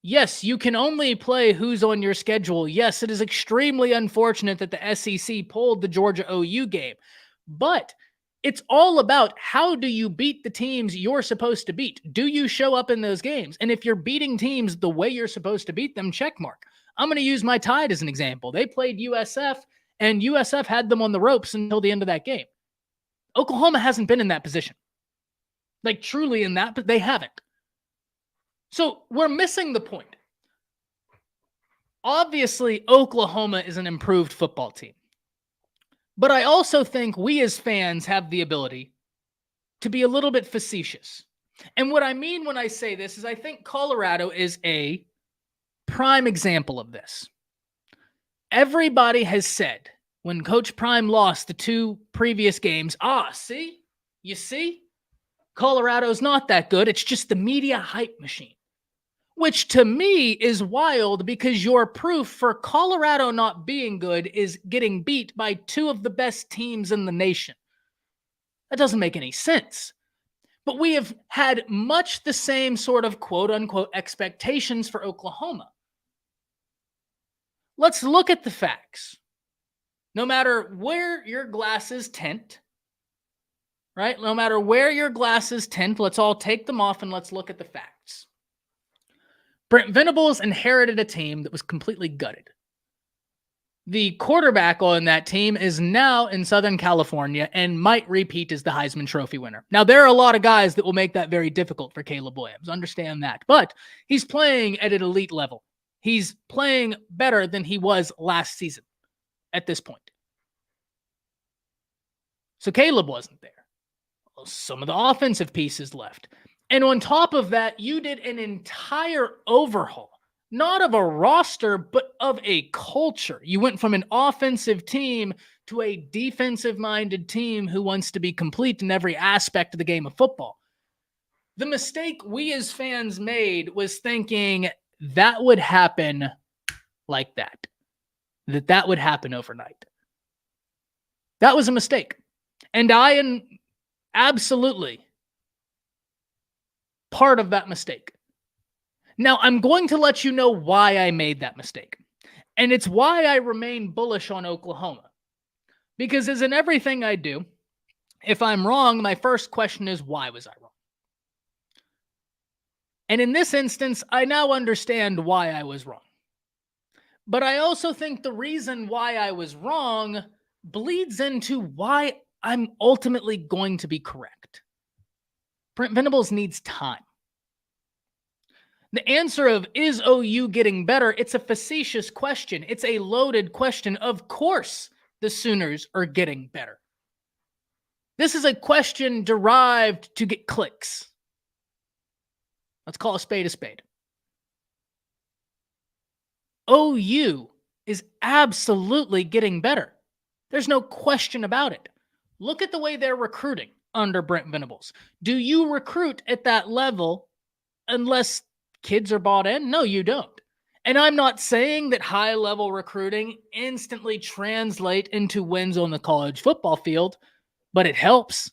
Yes, you can only play who's on your schedule. Yes, it is extremely unfortunate that the SEC pulled the Georgia OU game, but it's all about how do you beat the teams you're supposed to beat? Do you show up in those games? And if you're beating teams the way you're supposed to beat them, check mark. I'm going to use my Tide as an example. They played USF, and USF had them on the ropes until the end of that game. Oklahoma hasn't been in that position. Like truly in that, but they haven't. So we're missing the point. Obviously, Oklahoma is an improved football team. But I also think we as fans have the ability to be a little bit facetious. And what I mean when I say this is I think Colorado is a prime example of this. Everybody has said when Coach Prime lost the two previous games, see? You see? Colorado's not that good. It's just the media hype machine. Which to me is wild because your proof for Colorado not being good is getting beat by two of the best teams in the nation. That doesn't make any sense. But we have had much the same sort of quote-unquote expectations for Oklahoma. Let's look at the facts. No matter where your glasses tint, right? No matter where your glasses tint, let's all take them off and let's look at the facts. Brent Venables inherited a team that was completely gutted. The quarterback on that team is now in Southern California and might repeat as the Heisman Trophy winner. Now, there are a lot of guys that will make that very difficult for Caleb Williams. Understand that. But he's playing at an elite level. He's playing better than he was last season at this point. So Caleb wasn't there. Well, some of the offensive pieces left. And on top of that, you did an entire overhaul, not of a roster, but of a culture. You went from an offensive team to a defensive-minded team who wants to be complete in every aspect of the game of football. The mistake we as fans made was thinking that would happen like that would happen overnight. That was a mistake. And I am absolutely part of that mistake. Now, I'm going to let you know why I made that mistake. And it's why I remain bullish on Oklahoma. Because as in everything I do, if I'm wrong, my first question is, why was I wrong? And in this instance, I now understand why I was wrong. But I also think the reason why I was wrong bleeds into why I'm ultimately going to be correct. Brent Venables needs time. The answer of, is OU getting better? It's a facetious question. It's a loaded question. Of course, the Sooners are getting better. This is a question derived to get clicks. Let's call a spade a spade. OU is absolutely getting better. There's no question about it. Look at the way they're recruiting under Brent Venables. Do you recruit at that level unless kids are bought in? No, you don't. And I'm not saying that high-level recruiting instantly translate into wins on the college football field, but it helps.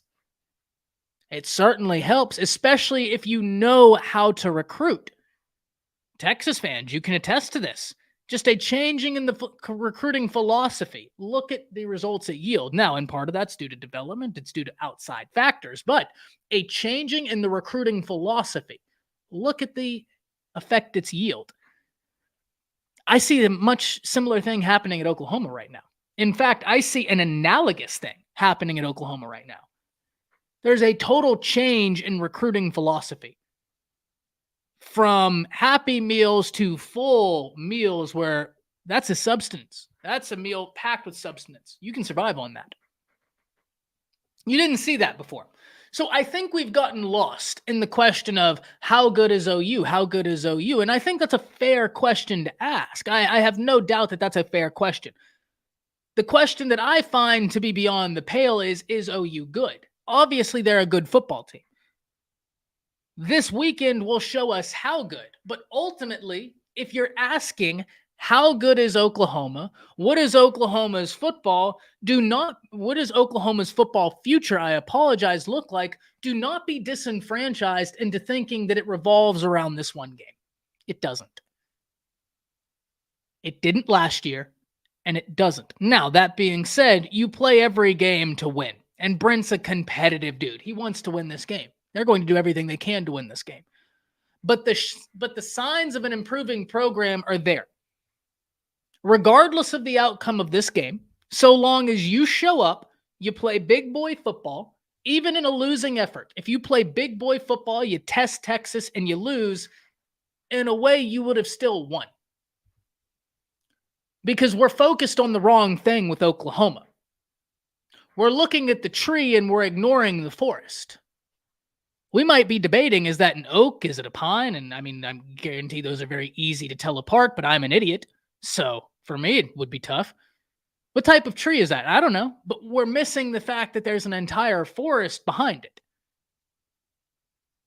It certainly helps, especially if you know how to recruit. Texas fans, you can attest to this. Just a changing in the recruiting philosophy. Look at the results it yield. Now, and part of that's due to development. It's due to outside factors, but a changing in the recruiting philosophy. Look at the effect it's yield. I see a much similar thing happening at Oklahoma right now. In fact, I see an analogous thing happening at Oklahoma right now. There's a total change in recruiting philosophy. From happy meals to full meals where that's a substance. That's a meal packed with substance. You can survive on that. You didn't see that before. So I think we've gotten lost in the question of how good is OU? How good is OU? And I think that's a fair question to ask. I have no doubt that that's a fair question. The question that I find to be beyond the pale is OU good? Obviously, they're a good football team. This weekend will show us how good. But ultimately, if you're asking how good is Oklahoma, what is Oklahoma's football, what is Oklahoma's football future, I apologize, look like, do not be disenfranchised into thinking that it revolves around this one game. It doesn't. It didn't last year, and it doesn't. Now, that being said, you play every game to win. And Brent's a competitive dude. He wants to win this game. They're going to do everything they can to win this game. But the signs of an improving program are there. Regardless of the outcome of this game, so long as you show up, you play big boy football, even in a losing effort. If you play big boy football, you test Texas and you lose, in a way you would have still won. Because we're focused on the wrong thing with Oklahoma. We're looking at the tree and we're ignoring the forest. We might be debating, is that an oak? Is it a pine? And I mean, I guarantee those are very easy to tell apart, but I'm an idiot. So for me, it would be tough. What type of tree is that? I don't know, but we're missing the fact that there's an entire forest behind it.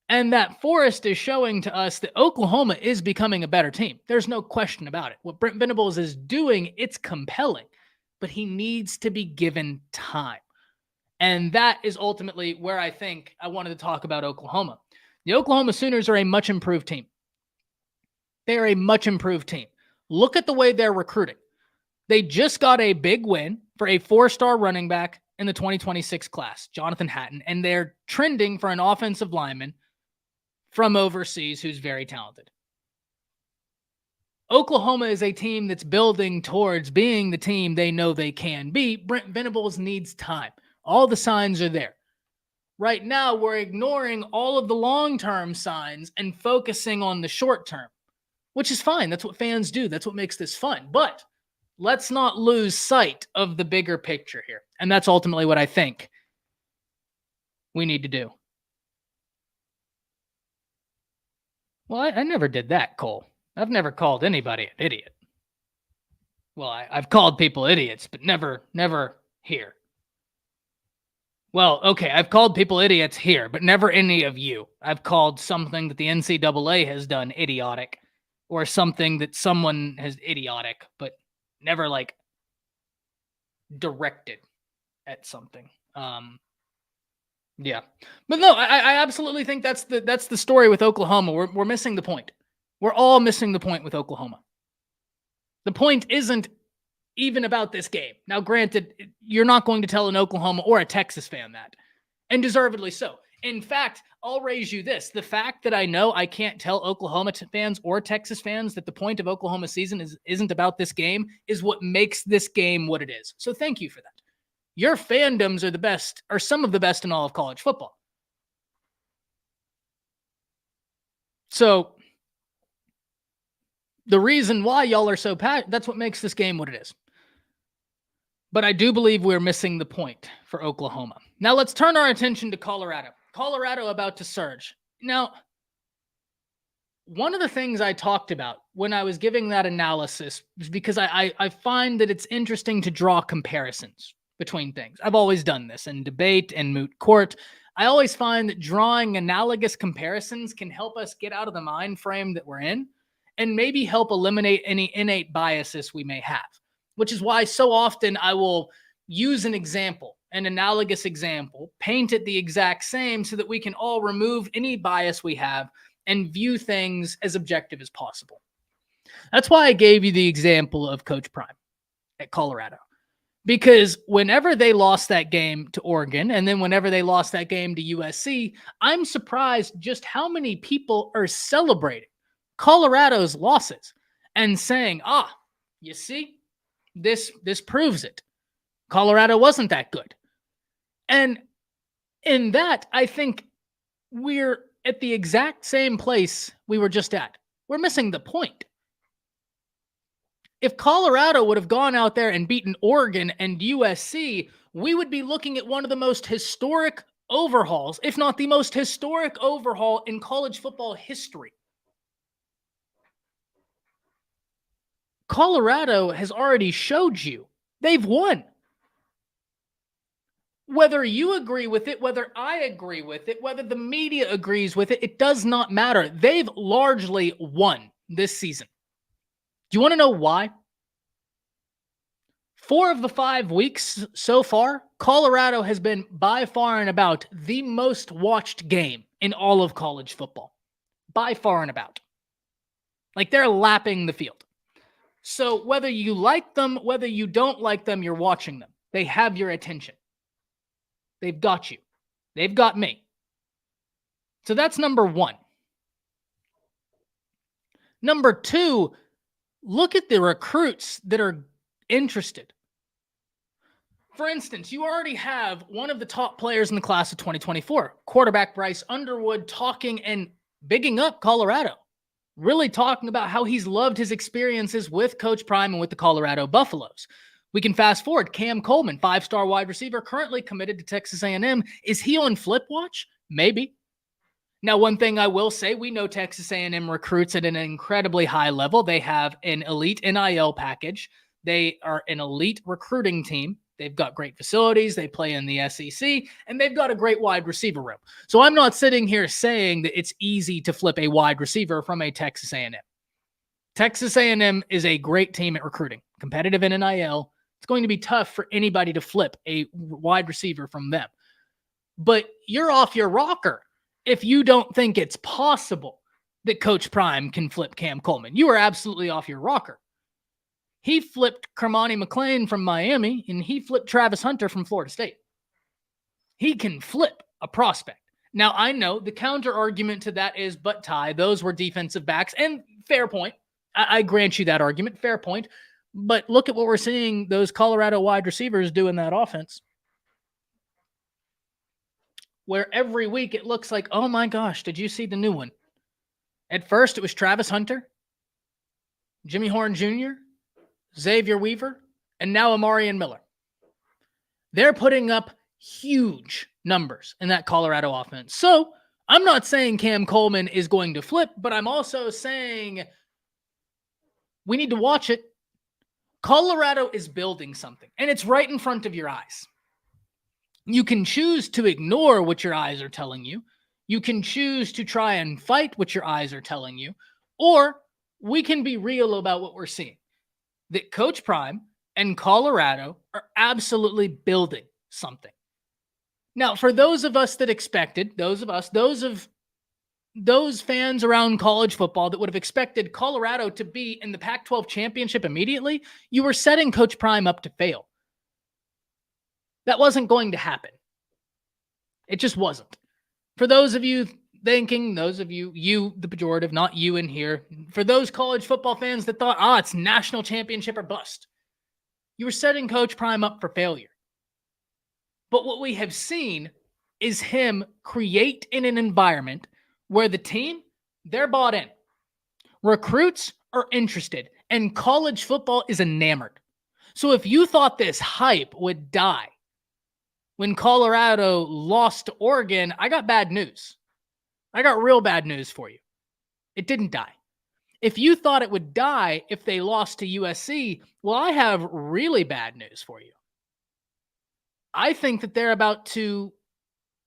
And that forest is showing to us that Oklahoma is becoming a better team. There's no question about it. What Brent Venables is doing, it's compelling, but he needs to be given time. And that is ultimately where I think I wanted to talk about Oklahoma. The Oklahoma Sooners are a much improved team. They are a much improved team. Look at the way they're recruiting. They just got a big win for a 4-star running back in the 2026 class, Jonathan Hatton, and they're trending for an offensive lineman from overseas who's very talented. Oklahoma is a team that's building towards being the team they know they can be. Brent Venables needs time. All the signs are there. Right now, we're ignoring all of the long-term signs and focusing on the short-term, which is fine. That's what fans do. That's what makes this fun. But let's not lose sight of the bigger picture here. And that's ultimately what I think we need to do. Well, I never did that, Cole. I've never called anybody an idiot. Well, I've called people idiots, but never here. Well, okay, I've called people idiots here, but never any of you. I've called something that the NCAA has done idiotic, or something that someone has idiotic, but never like directed at something. Yeah, but no, I absolutely think that's the story with Oklahoma. We're missing the point. We're all missing the point with Oklahoma. The point isn't even about this game. Now, granted, you're not going to tell an Oklahoma or a Texas fan that, and deservedly so. In fact, I'll raise you this. The fact that I know I can't tell Oklahoma fans or Texas fans that the point of Oklahoma season isn't about this game is what makes this game what it is. So thank you for that. Your fandoms are the best, are some of the best in all of college football. So the reason why y'all are so passionate, that's what makes this game what it is. But I do believe we're missing the point for Oklahoma. Now let's turn our attention to Colorado. Colorado about to surge. Now, one of the things I talked about when I was giving that analysis was because I find that it's interesting to draw comparisons between things. I've always done this in debate and moot court. I always find that drawing analogous comparisons can help us get out of the mind frame that we're in and maybe help eliminate any innate biases we may have, which is why so often I will use an example, an analogous example, paint it the exact same so that we can all remove any bias we have and view things as objective as possible. That's why I gave you the example of Coach Prime at Colorado. Because whenever they lost that game to Oregon, and then whenever they lost that game to USC, I'm surprised just how many people are celebrating Colorado's losses and saying, you see, this proves it. Colorado wasn't that good. And in that, I think we're at the exact same place we were just at. We're missing the point. If Colorado would have gone out there and beaten Oregon and USC, we would be looking at one of the most historic overhauls, if not the most historic overhaul in college football history. Colorado has already showed you they've won. Whether you agree with it, whether I agree with it, whether the media agrees with it, it does not matter. They've largely won this season. Do you want to know why? 4 of the 5 weeks so far, Colorado has been by far and about the most watched game in all of college football. By far and about. Like they're lapping the field. So whether you like them, whether you don't like them, you're watching them. They have your attention. They've got you. They've got me. So that's number 1. Number 2, look at the recruits that are interested. For instance, you already have one of the top players in the class of 2024, quarterback Bryce Underwood, talking and bigging up Colorado, really talking about how he's loved his experiences with Coach Prime and with the Colorado Buffaloes. We can fast forward. Cam Coleman, 5-star wide receiver, currently committed to Texas A&M. Is he on flip watch? Maybe. Now, one thing I will say, we know Texas A&M recruits at an incredibly high level. They have an elite NIL package. They are an elite recruiting team. They've got great facilities. They play in the SEC, and they've got a great wide receiver room. So I'm not sitting here saying that it's easy to flip a wide receiver from a Texas A&M. Texas A&M is a great team at recruiting, competitive in NIL. It's going to be tough for anybody to flip a wide receiver from them. But you're off your rocker if you don't think it's possible that Coach Prime can flip Cam Coleman. You are absolutely off your rocker. He flipped Kermani McLean from Miami, and he flipped Travis Hunter from Florida State. He can flip a prospect. Now, I know the counter argument to that is, but Ty, those were defensive backs, and fair point. I grant you that argument, fair point. But look at what we're seeing those Colorado wide receivers do in that offense, where every week it looks like, oh my gosh, did you see the new one? At first, it was Travis Hunter, Jimmy Horn Jr., Xavier Weaver, and now Amarian Miller. They're putting up huge numbers in that Colorado offense. So I'm not saying Cam Coleman is going to flip, but I'm also saying we need to watch it. Colorado is building something, and it's right in front of your eyes. You can choose to ignore what your eyes are telling you. You can choose to try and fight what your eyes are telling you, or we can be real about what we're seeing. That Coach Prime and Colorado are absolutely building something. Now, for those of us that expected, those fans around college football that would have expected Colorado to be in the Pac-12 championship immediately, you were setting Coach Prime up to fail. That wasn't going to happen. It just wasn't. For those of you thinking, you, the pejorative, not you in here, for those college football fans that thought, it's national championship or bust, you were setting Coach Prime up for failure. But what we have seen is him create in an environment where the team, they're bought in. Recruits are interested, and college football is enamored. So if you thought this hype would die when Colorado lost to Oregon, I got bad news. I got real bad news for you. It didn't die. If you thought it would die if they lost to USC, well, I have really bad news for you. I think that they're about to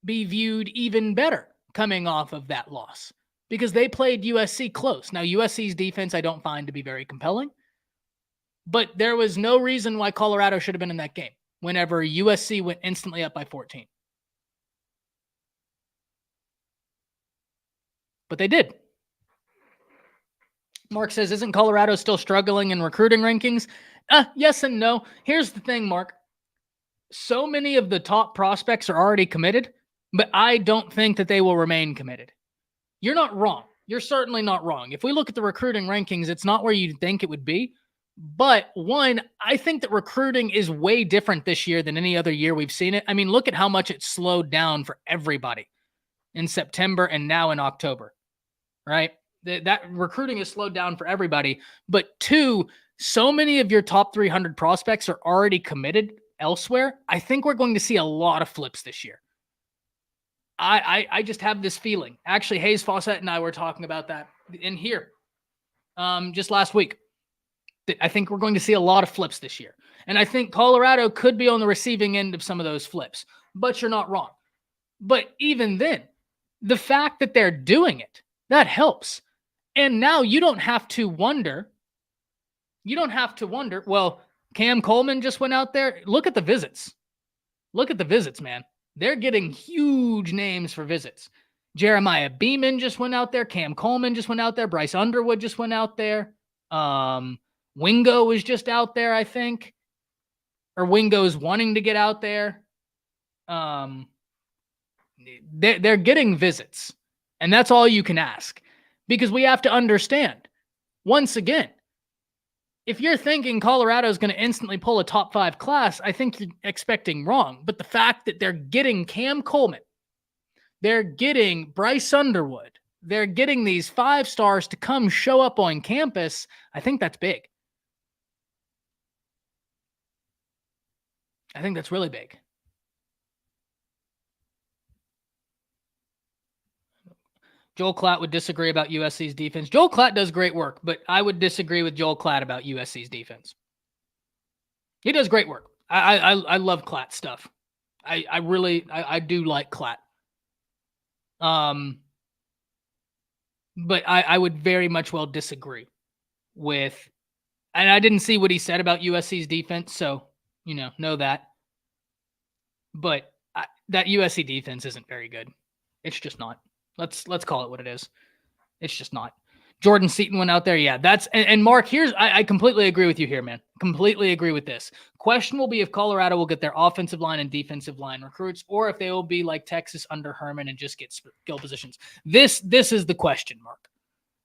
be viewed even better coming off of that loss because they played USC close. Now, USC's defense I don't find to be very compelling, but there was no reason why Colorado should have been in that game whenever USC went instantly up by 14. But they did. Mark says, isn't Colorado still struggling in recruiting rankings? Yes and no. Here's the thing, Mark. So many of the top prospects are already committed, but I don't think that they will remain committed. You're not wrong. You're certainly not wrong. If we look at the recruiting rankings, it's not where you'd think it would be. But one, I think that recruiting is way different this year than any other year we've seen it. I mean, look at how much it slowed down for everybody in September and now in October, right? That recruiting has slowed down for everybody. But two, so many of your top 300 prospects are already committed elsewhere. I think we're going to see a lot of flips this year. I just have this feeling. Actually, Hayes Fawcett and I were talking about that in here just last week. I think we're going to see a lot of flips this year. And I think Colorado could be on the receiving end of some of those flips. But you're not wrong. But even then, the fact that they're doing it, that helps. And now you don't have to wonder. Well, Cam Coleman just went out there. Look at the visits. Look at the visits, man. They're getting huge names for visits. Jeremiah Beeman just went out there. Cam Coleman just went out there. Bryce Underwood just went out there. Wingo was just out there, I think. Or Wingo's wanting to get out there. They're getting visits. And that's all you can ask. Because we have to understand, once again, if you're thinking Colorado is going to instantly pull a top 5 class, I think you're expecting wrong. But the fact that they're getting Cam Coleman, they're getting Bryce Underwood, they're getting these 5 stars to come show up on campus, I think that's big. I think that's really big. Joel Klatt would disagree about USC's defense. Joel Klatt does great work, but I would disagree with Joel Klatt about USC's defense. He does great work. I love Klatt stuff. I do like Klatt. But I would very much well disagree with, and I didn't see what he said about USC's defense, so, know that. But that USC defense isn't very good. It's just not. Let's call it what it is. It's just not. Jordan Seaton went out there. Yeah, and Mark, I completely agree with you here, man. Completely agree with this. Question will be if Colorado will get their offensive line and defensive line recruits, or if they will be like Texas under Herman and just get skill positions. This is the question, Mark.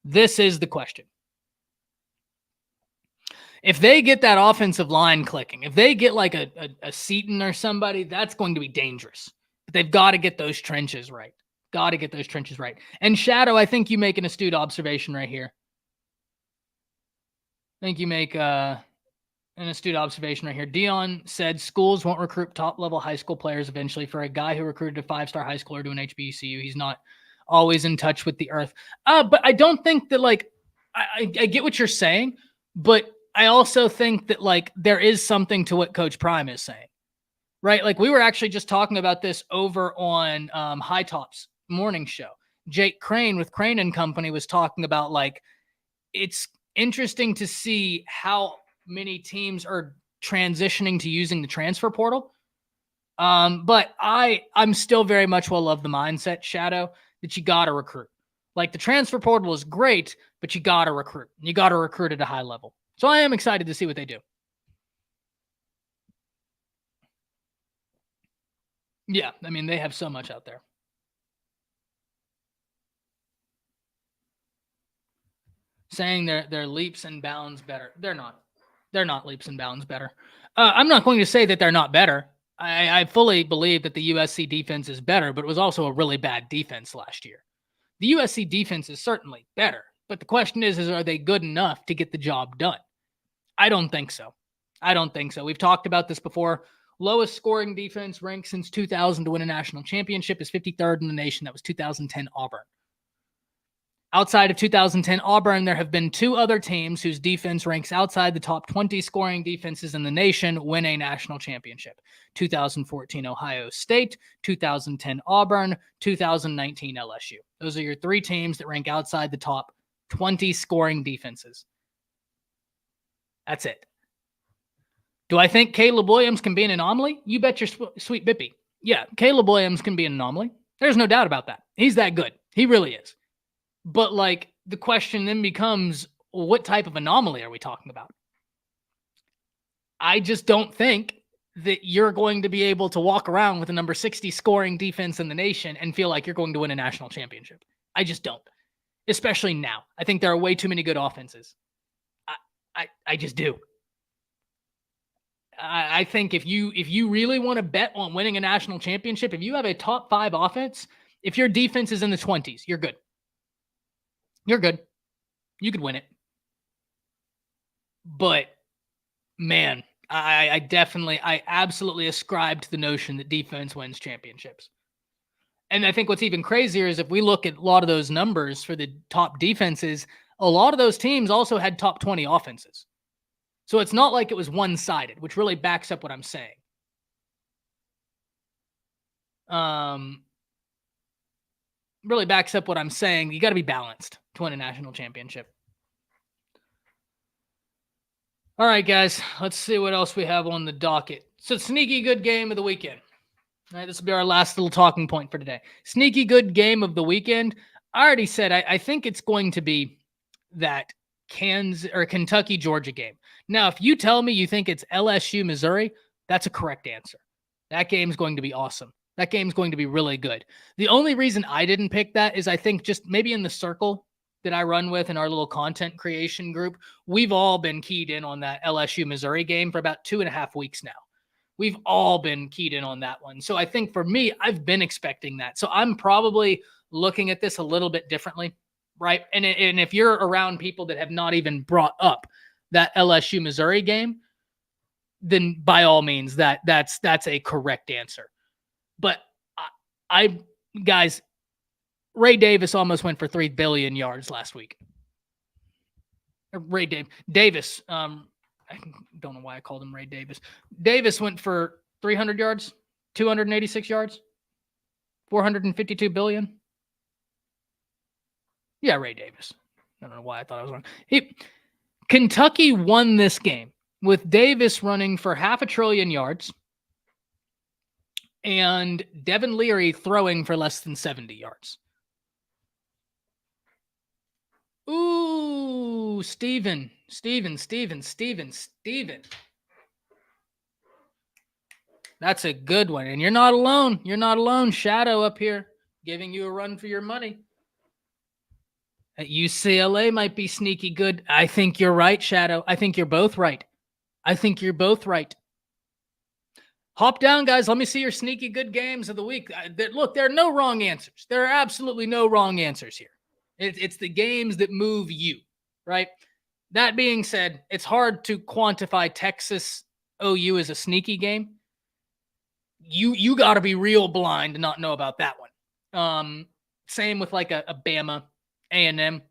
This is the question. If they get that offensive line clicking, if they get like a Seaton or somebody, that's going to be dangerous. But they've got to get those trenches right. Got to get those trenches right. And Shadow, I think you make an astute observation right here. I think you make an astute observation right here. Dion said schools won't recruit top-level high school players eventually. For a guy who recruited a 5-star high schooler to an HBCU, he's not always in touch with the earth. But I don't think that, I get what you're saying, but I also think that, there is something to what Coach Prime is saying, right? We were actually just talking about this over on High Tops morning show. Jake Crane with Crane and Company was talking about it's interesting to see how many teams are transitioning to using the transfer portal. But I'm still very much well of the mindset, Shadow, that you got to recruit. The transfer portal is great, but you got to recruit. You got to recruit at a high level. So I am excited to see what they do. Yeah, I mean, they have so much out there. Saying they're leaps and bounds better. They're not. They're not leaps and bounds better. I'm not going to say that they're not better. I fully believe that the USC defense is better, but it was also a really bad defense last year. The USC defense is certainly better, but the question is are they good enough to get the job done? I don't think so. We've talked about this before. Lowest scoring defense ranked since 2000 to win a national championship is 53rd in the nation. That was 2010 Auburn. Outside of 2010 Auburn, there have been 2 other teams whose defense ranks outside the top 20 scoring defenses in the nation win a national championship. 2014 Ohio State, 2010 Auburn, 2019 LSU. Those are your 3 teams that rank outside the top 20 scoring defenses. That's it. Do I think Caleb Williams can be an anomaly? You bet your sweet bippy. Yeah, Caleb Williams can be an anomaly. There's no doubt about that. He's that good. He really is. But, like, the question then becomes, what type of anomaly are we talking about? I just don't think that you're going to be able to walk around with a number 60 scoring defense in the nation and feel like you're going to win a national championship. I just don't. Especially now. I think there are way too many good offenses. I just do. I think if you really want to bet on winning a national championship, if you have a top 5 offense, if your defense is in the 20s, you're good. You're good. You could win it. But, man, I absolutely ascribe to the notion that defense wins championships. And I think what's even crazier is if we look at a lot of those numbers for the top defenses, a lot of those teams also had top 20 offenses. So it's not like it was one-sided, which really backs up what I'm saying. Really backs up what I'm saying. You got to be balanced to win a national championship. All right, guys, let's see what else we have on the docket. So, sneaky good game of the weekend. All right, this will be our last little talking point for today. Sneaky good game of the weekend. I already said I think it's going to be that Kentucky-Georgia game. Now, if you tell me you think it's LSU-Missouri, that's a correct answer. That game's going to be awesome. That game's going to be really good. The only reason I didn't pick that is I think just maybe in the circle that I run with in our little content creation group, we've all been keyed in on that LSU-Missouri game for about 2.5 weeks now. We've all been keyed in on that one. So I think for me, I've been expecting that. So I'm probably looking at this a little bit differently, right? And if you're around people that have not even brought up that LSU-Missouri game, then by all means, that's a correct answer. But guys, Ray Davis almost went for 3 billion yards last week. Davis. I don't know why I called him Ray Davis. Davis went for 300 yards, 286 yards, 452 billion. Yeah, Ray Davis. I don't know why I thought I was wrong. Kentucky won this game with Davis running for 500 billion yards and Devin Leary throwing for less than 70 yards. Ooh, Steven. That's a good one. And you're not alone. You're not alone. Shadow up here giving you a run for your money. At UCLA might be sneaky good. I think you're right, Shadow. I think you're both right. Hop down, guys. Let me see your sneaky good games of the week. Look, there are no wrong answers. There are absolutely no wrong answers here. It's the games that move you, right? That being said, it's hard to quantify Texas OU as a sneaky game. You got to be real blind to not know about that one. Same with like a Bama, A&M.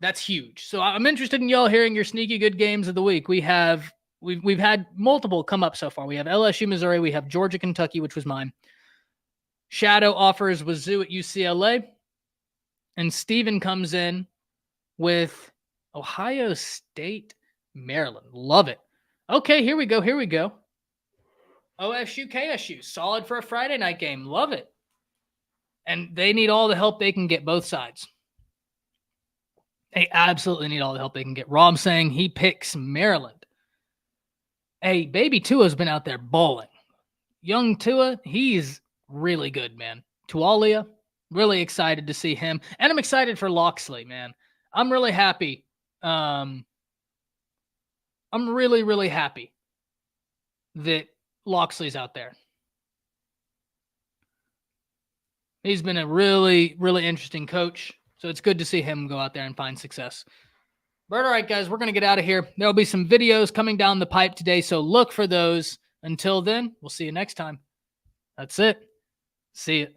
That's huge. So I'm interested in y'all hearing your sneaky good games of the week. We've had multiple come up so far. We have LSU, Missouri. We have Georgia, Kentucky, which was mine. Shadow offers Wazoo at UCLA. And Steven comes in with Ohio State, Maryland. Love it. Okay, here we go. OSU, KSU. Solid for a Friday night game. Love it. And they need all the help they can get, both sides. They absolutely need all the help they can get. Rob saying he picks Maryland. Hey, baby Tua's been out there balling. Young Tua, he's really good, man. Tualia, really excited to see him. And I'm excited for Loxley, man. I'm really happy. I'm really, really happy that Loxley's out there. He's been a really, really interesting coach. So it's good to see him go out there and find success. But all right, guys, we're going to get out of here. There'll be some videos coming down the pipe today, so look for those. Until then, we'll see you next time. That's it. See you.